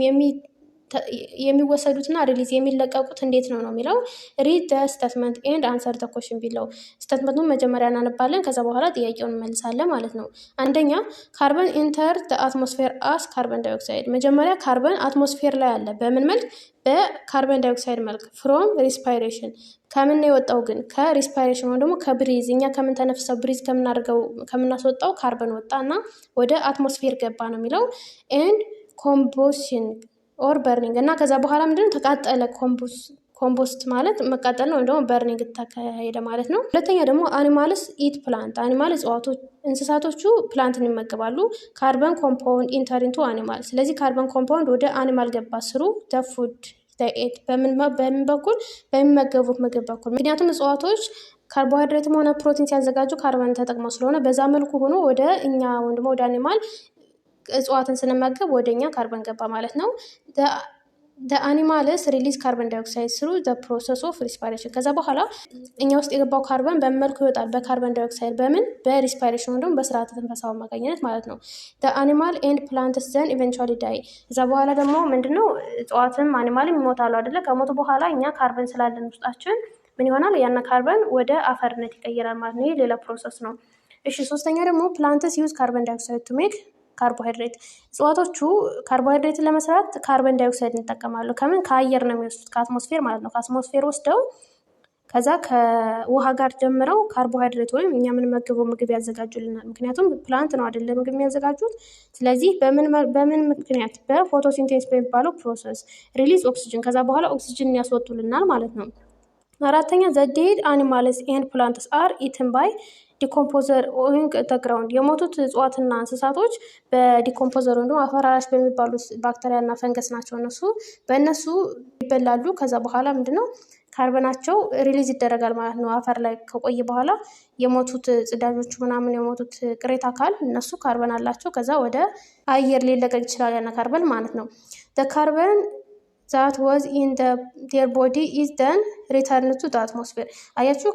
የሚወሰዱትና ሪሊዝ የሚለቀቁት እንዴት ነው የሚለው። ሪድ ዘ ስቴትመንት ኤንድ አንሰር ዘ ኮሽን ቢለው። ስቴትመንቱን መጀመሪያ እናነባለን፣ ከዛ በኋላ ጥያቄውን እንመልሳለን ማለት ነው። አንደኛ ካርበን ኢንተር ዘ አትሞስፌር አስ ካርበን ዳይኦክሳይድ። መጀመሪያ ካርበን አትሞስፌር ላይ አለ። በምን መልክ? በካርበን ዳይኦክሳይድ መልክ። ፍሮም ሪስፓይሬሽን ከምን ነው የወጣው ግን? ከሪስፓይሬሽን ወይም ደግሞ ከብሪዝ፣ እኛ ከምንተነፍሰው ብሪዝ ከምናስወጣው ካርበን ወጣ እና ወደ አትሞስፌር ገባ ነው የሚለው። ኤንድ ኮምቦሽን ኦር በርኒንግ እና ከዛ በኋላ ምንድነው? ተቃጠለ። ኮምቦስት ማለት መቃጠል ነው፣ ወይም ደግሞ በርኒንግ ተካሄደ ማለት ነው። ሁለተኛ ደግሞ አኒማልስ ኢት ፕላንት። አኒማል እንስሳቶቹ ፕላንትን ይመገባሉ። ካርበን ኮምፓውንድ ኢንተር ኢንቱ አኒማል። ስለዚህ ካርበን ኮምፓውንድ ወደ አኒማል ገባ ስሩ ዘ ፉድ ኤት። በምን በኩል? በሚመገቡት ምግብ በኩል። ምክንያቱም እጽዋቶች ካርቦሃይድሬትም ሆነ ፕሮቲን ሲያዘጋጁ ካርበን ተጠቅመው ስለሆነ በዛ መልኩ ሆኖ ወደ እኛ ወይም ደግሞ ወደ አኒማል እጽዋትን ስንመገብ ወደ እኛ ካርበን ገባ ማለት ነው። አኒማልስ ሪሊዝ ካርበን ዳይኦክሳይድ ስሩ ዘ ፕሮሰስ ኦፍ ሪስፓይሬሽን። ከዛ በኋላ እኛ ውስጥ የገባው ካርበን በምን መልኩ ይወጣል? በካርበን ዳይኦክሳይድ። በምን? በሪስፓይሬሽን ወይም ደግሞ በስርዓተ ትንፈሳው አማካኝነት ማለት ነው። አኒማል ኤንድ ፕላንትስ ዘን ኢቨንቹዋሊ ዳይ። ከዛ በኋላ ደግሞ ምንድነው? እጽዋትም አኒማልም ይሞታሉ አይደለ? ከሞቱ በኋላ እኛ ካርበን ስላለን ውስጣችን ምን ይሆናል? ያና ካርበን ወደ አፈርነት ይቀየራል ማለት ነው። ይህ ሌላ ፕሮሰስ ነው። እሺ፣ ሶስተኛ ደግሞ ፕላንትስ ዩዝ ካርበን ዳይኦክሳይድ ቱ ሜክ ካርቦሃይድሬት። እጽዋቶቹ ካርቦሃይድሬትን ለመስራት ካርበን ዳይኦክሳይድ እንጠቀማሉ። ከምን? ከአየር ነው የሚወስዱት፣ ከአትሞስፌር ማለት ነው። ከአትሞስፌር ወስደው ከዛ ከውሃ ጋር ጀምረው ካርቦሃይድሬት ወይም እኛ የምንመገበው ምግብ ያዘጋጁልናል። ምክንያቱም ፕላንት ነው አይደለ ምግብ የሚያዘጋጁት። ስለዚህ በምን ምክንያት? በፎቶሲንቴሲስ በሚባለው ፕሮሰስ ሪሊዝ ኦክሲጅን፣ ከዛ በኋላ ኦክሲጅን ያስወጡልናል ማለት ነው። አራተኛ ዘ ዴድ አኒማልስ ኤንድ ፕላንትስ አር ኢትን ባይ ዲኮምፖዘር ወይም ተግራውንድ። የሞቱት እጽዋትና እንስሳቶች በዲኮምፖዘር ወይም አፈራራሽ በሚባሉት ባክቴሪያ እና ፈንገስ ናቸው። በእነሱ ይበላሉ። ከዛ በኋላ ምንድነው? ካርበናቸው ሪሊዝ ይደረጋል ማለት ነው። አፈር ላይ ከቆየ በኋላ የሞቱት ጽዳጆቹ ምናምን የሞቱት ቅሬታ አካል እነሱ ካርበን አላቸው። ከዛ ወደ አየር ሊለቀቅ ይችላል ያና ካርበን ማለት ነው። ካርበን ዛት ዋዝ ኢን ዴር ቦዲ ኢዝ ደን ሪተርን ቱ አትሞስፌር። አያችሁ፣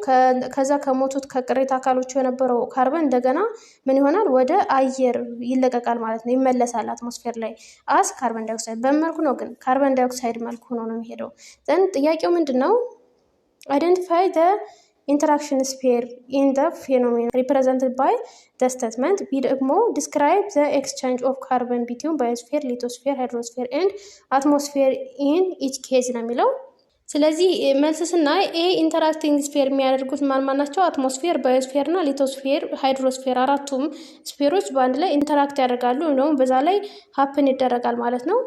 ከዛ ከሞቱት ከቅሪተ አካሎቹ የነበረው ካርበን እንደገና ምን ይሆናል? ወደ አየር ይለቀቃል ማለት ነው፣ ይመለሳል አትሞስፌር ላይ አስ ካርበን ዳይኦክሳይድ። በመልኩ ነው ግን ካርበን ዳይኦክሳይድ መልኩ ሆኖ ነው የሚሄደው። ዘን ጥያቄው ምንድን ነው? አይደንቲፋይ interaction sphere in the phenomenon represented by the statement. ቢ ደግሞ describe the exchange of carbon between biosphere, lithosphere, hydrosphere and atmosphere in each case ነው የሚለው። ስለዚህ መልስ ስናይ ኤ ኢንተራክቲንግ ስፌር የሚያደርጉት ማን ናቸው? አትሞስፌር፣ ባዮስፌር እና ሊቶስፌር፣ ሃይድሮስፌር አራቱም ስፌሮች በአንድ ላይ ኢንተራክት ያደርጋሉ፣ እንደውም በዛ ላይ ሀፕን ይደረጋል ማለት ነው።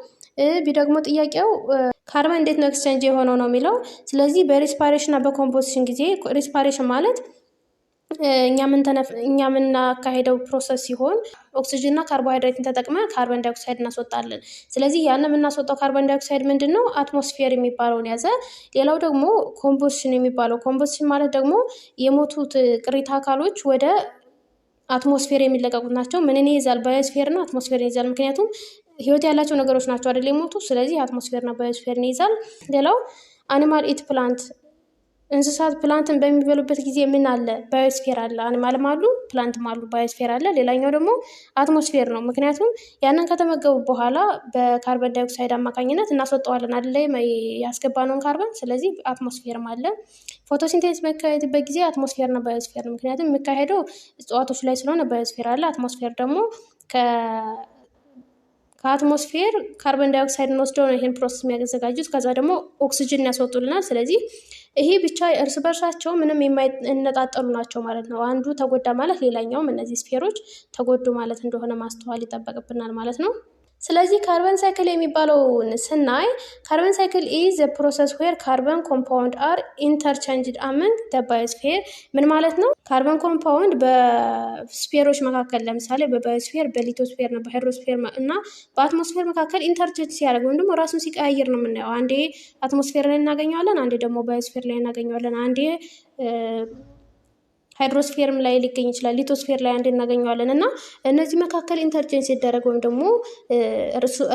ቢ ደግሞ ጥያቄው ካርበን እንዴት ነው ኤክስቼንጅ የሆነው ነው የሚለው። ስለዚህ በሪስፓሬሽን እና በኮምፖዚሽን ጊዜ ሪስፓሬሽን ማለት እኛ የምናካሄደው ፕሮሰስ ሲሆን ኦክሲጅን እና ካርቦሃይድሬትን ተጠቅመን ካርበን ዳይኦክሳይድ እናስወጣለን። ስለዚህ ያን የምናስወጣው ካርበን ዳይኦክሳይድ ምንድን ነው? አትሞስፌር የሚባለውን ያዘ። ሌላው ደግሞ ኮምፖዚሽን የሚባለው፣ ኮምፖዚሽን ማለት ደግሞ የሞቱት ቅሪተ አካሎች ወደ አትሞስፌር የሚለቀቁት ናቸው። ምንን ይይዛል? ባዮስፌር እና አትሞስፌርን ይይዛል። ምክንያቱም ህይወት ያላቸው ነገሮች ናቸው አይደል የሞቱ። ስለዚህ አትሞስፌር እና ባዮስፌርን ይይዛል። ሌላው አኒማል ኢት ፕላንት፣ እንስሳት ፕላንትን በሚበሉበት ጊዜ ምን አለ? ባዮስፌር አለ። አኒማልም አሉ ፕላንትም አሉ፣ ባዮስፌር አለ። ሌላኛው ደግሞ አትሞስፌር ነው። ምክንያቱም ያንን ከተመገቡ በኋላ በካርበን ዳይኦክሳይድ አማካኝነት እናስወጠዋለን አይደለ ያስገባነውን ካርበን። ስለዚህ አትሞስፌርም አለ። ፎቶሲንቴሲስ በሚካሄድበት ጊዜ አትሞስፌር እና ባዮስፌር ነው። ምክንያቱም የሚካሄደው እጽዋቶች ላይ ስለሆነ ባዮስፌር አለ። አትሞስፌር ደግሞ ከአትሞስፌር ካርበን ዳይኦክሳይድን ወስደው ነው ይህን ፕሮሰስ የሚያዘጋጁት። ከዛ ደግሞ ኦክሲጅን ያስወጡልናል። ስለዚህ ይሄ ብቻ እርስ በርሳቸው ምንም የማይነጣጠሉ ናቸው ማለት ነው። አንዱ ተጎዳ ማለት ሌላኛውም እነዚህ ስፌሮች ተጎዱ ማለት እንደሆነ ማስተዋል ይጠበቅብናል ማለት ነው። ስለዚህ ካርበን ሳይክል የሚባለውን ስናይ ካርበን ሳይክል ኢዝ ፕሮሰስ ዌር ካርበን ኮምፓውንድ አር ኢንተርቼንጅድ አመንግ ደ ባዮስፌር። ምን ማለት ነው? ካርበን ኮምፓውንድ በስፌሮች መካከል ለምሳሌ በባዮስፌር፣ በሊቶስፌር እና በሃይድሮስፌር እና በአትሞስፌር መካከል ኢንተርቼንጅ ሲያደርግ ወይም ደግሞ ራሱን ሲቀያየር ነው የምናየው። አንዴ አትሞስፌር ላይ እናገኘዋለን፣ አንዴ ደግሞ ባዮስፌር ላይ እናገኘዋለን። አንዴ ሃይድሮስፌርም ላይ ሊገኝ ይችላል፣ ሊቶስፌር ላይ አንድ እናገኘዋለን። እና እነዚህ መካከል ኢንተርቼንጅ ሲደረግ ወይም ደግሞ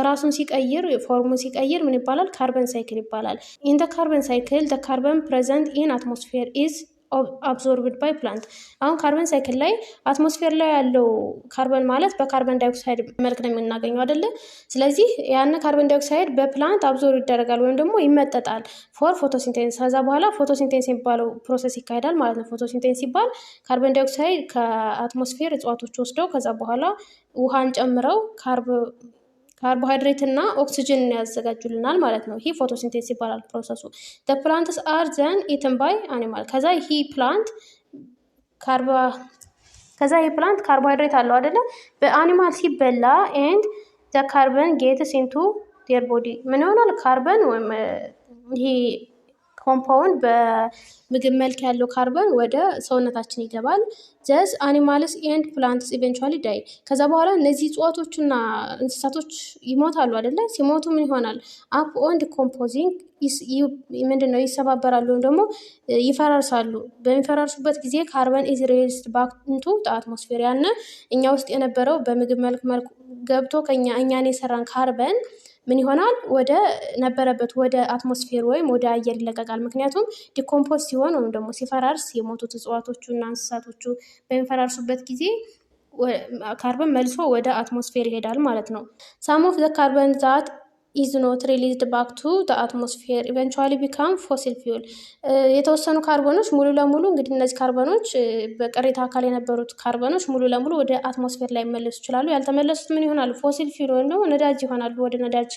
ራሱን ሲቀይር ፎርሙን ሲቀይር ምን ይባላል? ካርበን ሳይክል ይባላል። ኢን ደ ካርበን ሳይክል ደ ካርበን ፕሬዘንት ኢን አትሞስፌር ኢዝ አብዞርብድ ባይ ፕላንት። አሁን ካርበን ሳይክል ላይ አትሞስፌር ላይ ያለው ካርበን ማለት በካርበን ዳይኦክሳይድ መልክ ነው የምናገኘው አይደለ? ስለዚህ ያን ካርበን ዳይኦክሳይድ በፕላንት አብዞርብ ይደረጋል ወይም ደግሞ ይመጠጣል ፎር ፎቶሲንቴንስ። ከዛ በኋላ ፎቶሲንቴንስ የሚባለው ፕሮሰስ ይካሄዳል ማለት ነው። ፎቶሲንቴንስ ሲባል ካርበን ዳይኦክሳይድ ከአትሞስፌር እጽዋቶች ወስደው ከዛ በኋላ ውሃን ጨምረው ካርቦሃይድሬት እና ኦክሲጅን ያዘጋጁልናል ማለት ነው። ይህ ፎቶሲንቴሲስ ይባላል ፕሮሰሱ። the plants are then eaten by animal። ከዛ ይህ ፕላንት ካርቦሃይድሬት አለው አይደለ? በአኒማል ሲበላ and the carbon gets into their body ምን ይሆናል? ካርበን ወይም ይሄ ኮምፓውንድ በምግብ መልክ ያለው ካርበን ወደ ሰውነታችን ይገባል። ዘስ አኒማልስ ኤንድ ፕላንትስ ኢቨንቹዋሊ ዳይ። ከዛ በኋላ እነዚህ እጽዋቶችና እንስሳቶች ይሞታሉ አይደለ? ሲሞቱ ምን ይሆናል? አፕ ኦንድ ኮምፖዚንግ ምንድን ነው? ይሰባበራሉ ወይም ደግሞ ይፈራርሳሉ። በሚፈራርሱበት ጊዜ ካርበን ኢዝ ሬዝድ ባክ ኢንቱ አትሞስፌር። ያነ እኛ ውስጥ የነበረው በምግብ መልክ ገብቶ እኛን የሰራን ካርበን ምን ይሆናል? ወደ ነበረበት ወደ አትሞስፌር ወይም ወደ አየር ይለቀቃል። ምክንያቱም ዲኮምፖዝ ሲሆን ወይም ደግሞ ሲፈራርስ የሞቱት እጽዋቶቹ እና እንስሳቶቹ በሚፈራርሱበት ጊዜ ካርበን መልሶ ወደ አትሞስፌር ይሄዳል ማለት ነው። ሳም ኦፍ ዘ ካርበን ዛት ኢዝ ኖት ሪሊዝድ ባክ ቱ ዘ አትሞስፌር ኢቨንቹዋሊ ቢካም ፎሲል ፊውል። የተወሰኑ ካርበኖች ሙሉ ለሙሉ እንግዲህ እነዚህ ካርበኖች በቅሪተ አካል የነበሩት ካርበኖች ሙሉ ለሙሉ ወደ አትሞስፌር ላይ መለሱ ይችላሉ። ያልተመለሱት ምን ይሆናሉ? ፎሲል ፊውል ወይም ደግሞ ነዳጅ ይሆናሉ። ወደ ነዳጅ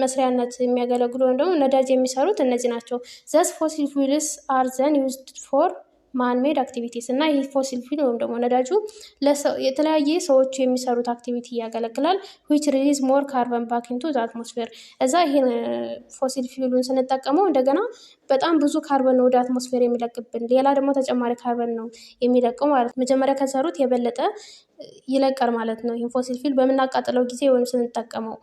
መስሪያነት የሚያገለግሉ ወይም ደግሞ ነዳጅ የሚሰሩት እነዚህ ናቸው። ዘስ ፎሲል ፊውልስ አር ዘን ዩዝድ ፎር ማን ሜድ አክቲቪቲስ። እና ይህ ፎሲል ፊል ወይም ደግሞ ነዳጁ የተለያየ ሰዎች የሚሰሩት አክቲቪቲ ያገለግላል። ዊች ሪሊዝ ሞር ካርበን ባክ ኢንቱ ዘ አትሞስፌር። እዛ ይህን ፎሲል ፊሉን ስንጠቀመው እንደገና በጣም ብዙ ካርበን ወደ አትሞስፌር የሚለቅብን፣ ሌላ ደግሞ ተጨማሪ ካርበን ነው የሚለቀው ማለት ነው። መጀመሪያ ከሰሩት የበለጠ ይለቃል ማለት ነው። ይህን ፎሲል ፊል በምናቃጥለው ጊዜ ወይም ስንጠቀመው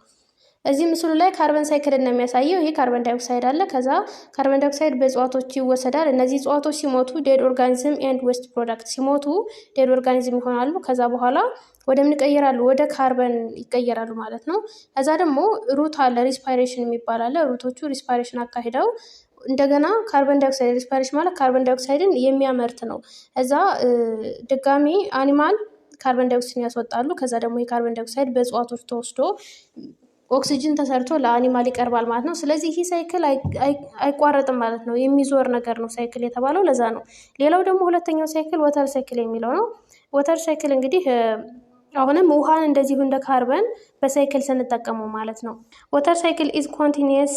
እዚህ ምስሉ ላይ ካርበን ሳይክል ነው የሚያሳየው። ይሄ ካርበን ዳይኦክሳይድ አለ። ከዛ ካርበን ዳይኦክሳይድ በእጽዋቶች ይወሰዳል። እነዚህ እጽዋቶች ሲሞቱ ዴድ ኦርጋኒዝም ኤንድ ዌስት ፕሮዳክት ሲሞቱ ዴድ ኦርጋኒዝም ይሆናሉ። ከዛ በኋላ ወደ ምን ይቀየራሉ? ወደ ካርበን ይቀየራሉ ማለት ነው። ከዛ ደግሞ ሩት አለ፣ ሪስፓይሬሽን የሚባል አለ። ሩቶቹ ሪስፓይሬሽን አካሂደው እንደገና ካርበን ዳይኦክሳይድ ሪስፓይሬሽን ማለት ካርበን ዳይኦክሳይድን የሚያመርት ነው። እዛ ድጋሚ አኒማል ካርበን ዳይኦክሳይድን ያስወጣሉ። ከዛ ደግሞ የካርበን ዳይኦክሳይድ በእጽዋቶች ተወስዶ ኦክሲጅን ተሰርቶ ለአኒማል ይቀርባል ማለት ነው። ስለዚህ ይህ ሳይክል አይቋረጥም ማለት ነው። የሚዞር ነገር ነው ሳይክል የተባለው ለዛ ነው። ሌላው ደግሞ ሁለተኛው ሳይክል ወተር ሳይክል የሚለው ነው። ወተር ሳይክል እንግዲህ አሁንም ውሃን እንደዚሁ እንደ ካርበን በሳይክል ስንጠቀመው ማለት ነው። ወተር ሳይክል ኢዝ ኮንቲኒየስ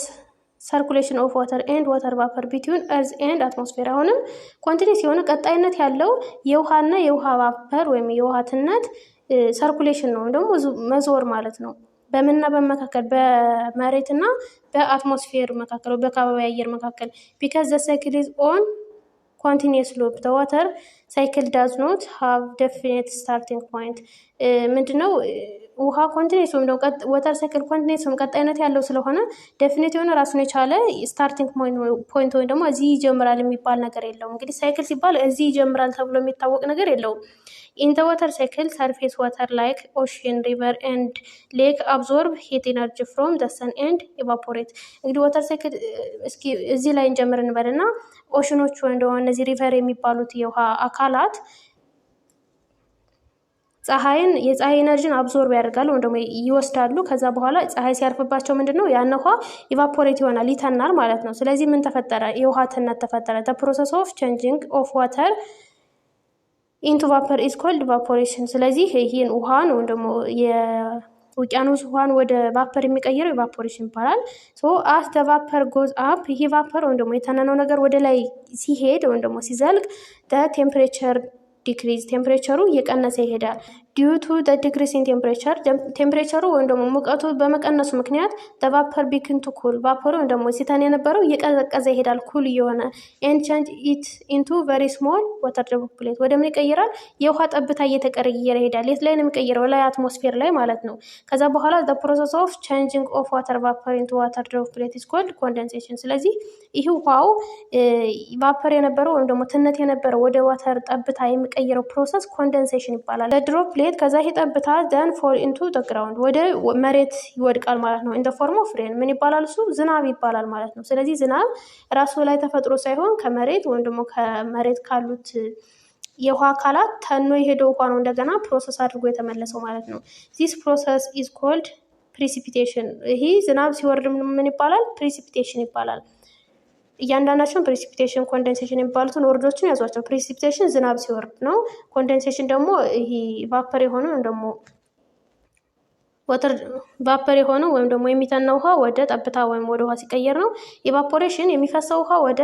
ሰርኩሌሽን ኦፍ ዋተር ኤንድ ዋተር ቫፐር ቢትዊን እርዝ ኤንድ አትሞስፌር። አሁንም ኮንቲኒየስ የሆነ ቀጣይነት ያለው የውሃና የውሃ ቫፐር ወይም የውሃ ትነት ሰርኩሌሽን ነው፣ ደግሞ መዞር ማለት ነው። በምንና በመካከል በመሬትና በአትሞስፌር መካከል በከባቢ አየር መካከል ቢካዝ ዘ ሳይክል ኢዝ ኦን ኮንቲኒየስ ሉፕ ዘ ዋተር ሳይክል ዳዝ ኖት ሃቭ ዴፊኒት ስታርቲንግ ፖይንት። ምንድነው? ውሃ ኮንቲኒየስ ወይም ደግሞ ወተር ሳይክል ኮንቲኒየስ ወይም ቀጣይነት ያለው ስለሆነ ዴፊኒት የሆነ ራሱን የቻለ ስታርቲንግ ፖይንት ወይም ደግሞ እዚህ ይጀምራል የሚባል ነገር የለውም። እንግዲህ ሳይክል ሲባል እዚህ ይጀምራል ተብሎ የሚታወቅ ነገር የለውም። ኢን ዘ ዋተር ሳይክል ሰርፌስ ዋተር ላይክ ኦሽን ሪቨር ኤንድ ሌክ አብዞርብ ሂት ኢነርጂ ፍሮም ዘ ሰን ኤንድ ኢቫፖሬት። እንግዲህ ዋተር ሳይክል እስኪ እዚህ ላይ እንጀምር እንበልና ኦሽኖች ወይም ደግሞ እነዚህ ሪቨር የሚባሉት የውሃ አካላት የፀሐይ ኤነርጂን አብዞርብ ያደርጋሉ ወይም ደግሞ ይወስዳሉ። ከዛ በኋላ ፀሐይ ሲያርፍባቸው ምንድነው ያን ውሃ ኢቫፖሬት ይሆናል፣ ይተናል ማለት ነው። ስለዚህ ምን ተፈጠረ? የውሃ ትነት ተፈጠረ። ዘ ፕሮሰስ ኦፍ ቼንጂንግ ኦፍ ዋተር ኢንቱ ቫፐር ኢዝ ኮልድ ኢቫፖሬሽን። ስለዚህ ይህን ውሃን ወይም ደግሞ የውቅያኖስ ውሃን ወደ ቫፐር የሚቀይረው ኢቫፖሬሽን ይባላል። ሶ አስ ዘ ቫፐር ጎዝ አፕ፣ ይሄ ቫፐር ወይም ደግሞ የተነነው ነገር ወደ ላይ ሲሄድ ወይም ደግሞ ሲዘልቅ ቴምፕሬቸር ዲክሪዝ፣ ቴምፕሬቸሩ እየቀነሰ ይሄዳል። ዲዩ ቱ ዘ ዲክሪዝ ኢን ቴምፕሬቸር፣ ቴምፕሬቸሩ ወይም ደግሞ ሙቀቱ በመቀነሱ ምክንያት ዘ ቫፐር ቢግን ቱ ኩል፣ ቫፐሩ ወይም ደግሞ ሲተን የነበረው እየቀዘቀዘ ይሄዳል፣ ኩል እየሆነ ኤንድ ቼንጅ ኢት ኢንቱ ቨሪ ስሞል ዋተር ድሮፕሌት፣ ወደ ምን ይቀይራል? የውሃ ጠብታ እየተቀየረ ይሄዳል። የት ላይ ነው የሚቀይረው? ላይ አትሞስፌር ላይ ማለት ነው። ከዛ በኋላ ዘ ፕሮሰስ ኦፍ ቼንጂንግ ኦፍ ዋተር ቫፐር ኢንቱ ዋተር ድሮፕሌት ኢዝ ኮልድ ኮንደንሴሽን። ስለዚህ ይህ ውሃው ቫፐር የነበረው ወይም ደግሞ ትነት የነበረው ወደ ዋተር ጠብታ የሚቀይረው ፕሮሰስ ኮንደንሴሽን ይባላል። ድሮፕሌት ከዛ ይሄ ጠብታ ዘን ፎል ኢንቱ ዘ ግራውንድ፣ ወደ መሬት ይወድቃል ማለት ነው። ኢን ዘ ፎርም ኦፍ ሬን፣ ምን ይባላል እሱ? ዝናብ ይባላል ማለት ነው። ስለዚህ ዝናብ ራሱ ላይ ተፈጥሮ ሳይሆን ከመሬት ወይም ደግሞ ከመሬት ካሉት የውሃ አካላት ተኖ የሄደው ውሃ ነው እንደገና ፕሮሰስ አድርጎ የተመለሰው ማለት ነው። ዚስ ፕሮሰስ ኢዝ ኮልድ ፕሪሲፒቴሽን። ይሄ ዝናብ ሲወርድ ምን ይባላል? ፕሪሲፒቴሽን ይባላል። እያንዳንዳቸውን ፕሬሲፒቴሽን፣ ኮንደንሴሽን የሚባሉትን ወርዶችን ያዟቸው። ፕሬሲፒቴሽን ዝናብ ሲወርድ ነው። ኮንደንሴሽን ደግሞ ይሄ ቫፐር የሆነ ወይም ደግሞ ወተር ቫፐር የሆነ ወይም ደግሞ የሚተናው ውሃ ወደ ጠብታ ወይም ወደ ውሃ ሲቀየር ነው። ኢቫፖሬሽን የሚፈሰው ውሃ ወደ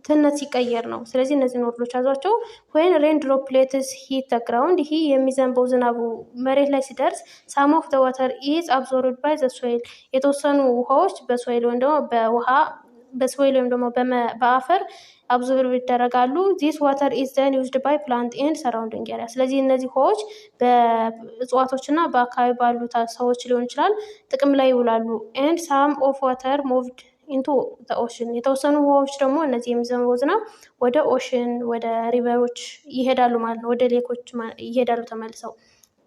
ትነት ሲቀየር ነው። ስለዚህ እነዚህን ወርዶች ያዟቸው። ወይን ሬን ድሮፕሌትስ ሂት ዘ ግራውንድ፣ ይህ የሚዘንበው ዝናቡ መሬት ላይ ሲደርስ ሳም ኦፍ ዘ ዋተር ኢዝ አብዞርብድ ባይ ዘ ሶይል፣ የተወሰኑ ውሃዎች በሶይል ወይም ደግሞ በውሃ በሶይል ወይም ደግሞ በአፈር አብዞርብ ይደረጋሉ። ዚስ ዋተር ኢዝ ዘን ዩዝድ ባይ ፕላንት ኤንድ ሰራውንዲንግ ኤሪያ። ስለዚህ እነዚህ ውሃዎች በእጽዋቶች እና በአካባቢ ባሉ ሰዎች ሊሆን ይችላል ጥቅም ላይ ይውላሉ። ኤንድ ሳም ኦፍ ዋተር ሙቭድ ኢንቱ ዘ ኦሽን፣ የተወሰኑ ውሃዎች ደግሞ እነዚህ የሚዘንበው ዝናብ ወደ ኦሽን ወደ ሪቨሮች ይሄዳሉ ማለት ነው። ወደ ሌኮች ይሄዳሉ ተመልሰው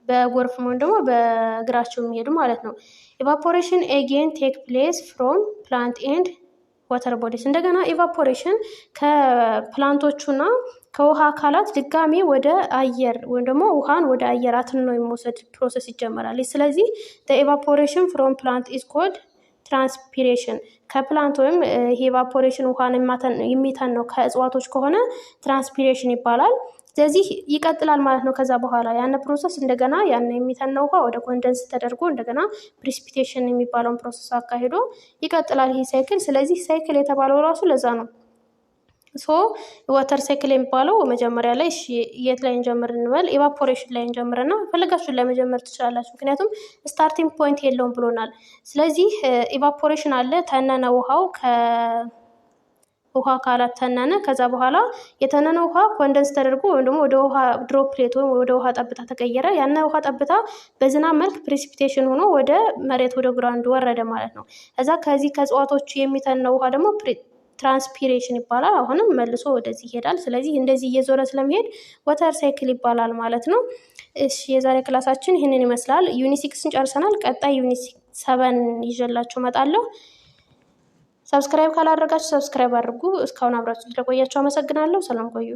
በጎርፍ ወይም ደግሞ በእግራቸው የሚሄዱ ማለት ነው። ኢቫፖሬሽን ኤጌን ቴክ ፕሌስ ፍሮም ፕላንት ኤንድ ዋተር ቦዲስ፣ እንደገና ኢቫፖሬሽን ከፕላንቶቹና ከውሃ አካላት ድጋሚ ወደ አየር ወይም ደግሞ ውሃን ወደ አየር አትንኖ የመውሰድ ፕሮሰስ ይጀመራል። ስለዚህ ኢቫፖሬሽን ፍሮም ፕላንት ኢዝ ኮልድ ትራንስፒሬሽን፣ ከፕላንት ወይም ኢቫፖሬሽን ውሃን የሚተን ነው ከእጽዋቶች ከሆነ ትራንስፒሬሽን ይባላል። ስለዚህ ይቀጥላል ማለት ነው። ከዛ በኋላ ያን ፕሮሰስ እንደገና ያን የሚተነው ውሃ ወደ ኮንደንስ ተደርጎ እንደገና ፕሪሲፒቴሽን የሚባለውን ፕሮሰስ አካሂዶ ይቀጥላል ይህ ሳይክል። ስለዚህ ሳይክል የተባለው ራሱ ለዛ ነው። ሶ ዋተር ሳይክል የሚባለው መጀመሪያ ላይ የት ላይ እንጀምር እንበል? ኢቫፖሬሽን ላይ እንጀምርና ፈለጋችሁን ላይ መጀመር ትችላላችሁ፣ ምክንያቱም ስታርቲንግ ፖይንት የለውም ብሎናል። ስለዚህ ኢቫፖሬሽን አለ፣ ተነነ ውሃው ውሃ ካላተነነ ከዛ በኋላ የተነነ ውሃ ኮንደንስ ተደርጎ ወይም ደግሞ ወደ ውሃ ድሮፕሌት ወይም ወደ ውሃ ጠብታ ተቀየረ። ያነ ውሃ ጠብታ በዝናብ መልክ ፕሬሲፒቴሽን ሆኖ ወደ መሬት ወደ ግራውንድ ወረደ ማለት ነው። ከዛ ከዚህ ከእጽዋቶቹ የሚተነው ውሃ ደግሞ ትራንስፒሬሽን ይባላል። አሁንም መልሶ ወደዚህ ይሄዳል። ስለዚህ እንደዚህ እየዞረ ስለሚሄድ ወተር ሳይክል ይባላል ማለት ነው። እሺ የዛሬ ክላሳችን ይህንን ይመስላል። ዩኒት 6ን ጨርሰናል። ቀጣይ ዩኒት 7 ይዤላችሁ እመጣለሁ። ሰብስክራይብ ካላደረጋችሁ ሰብስክራይብ አድርጉ። እስካሁን አብራችሁ ስለቆያችሁ አመሰግናለሁ። ሰላም ቆዩ።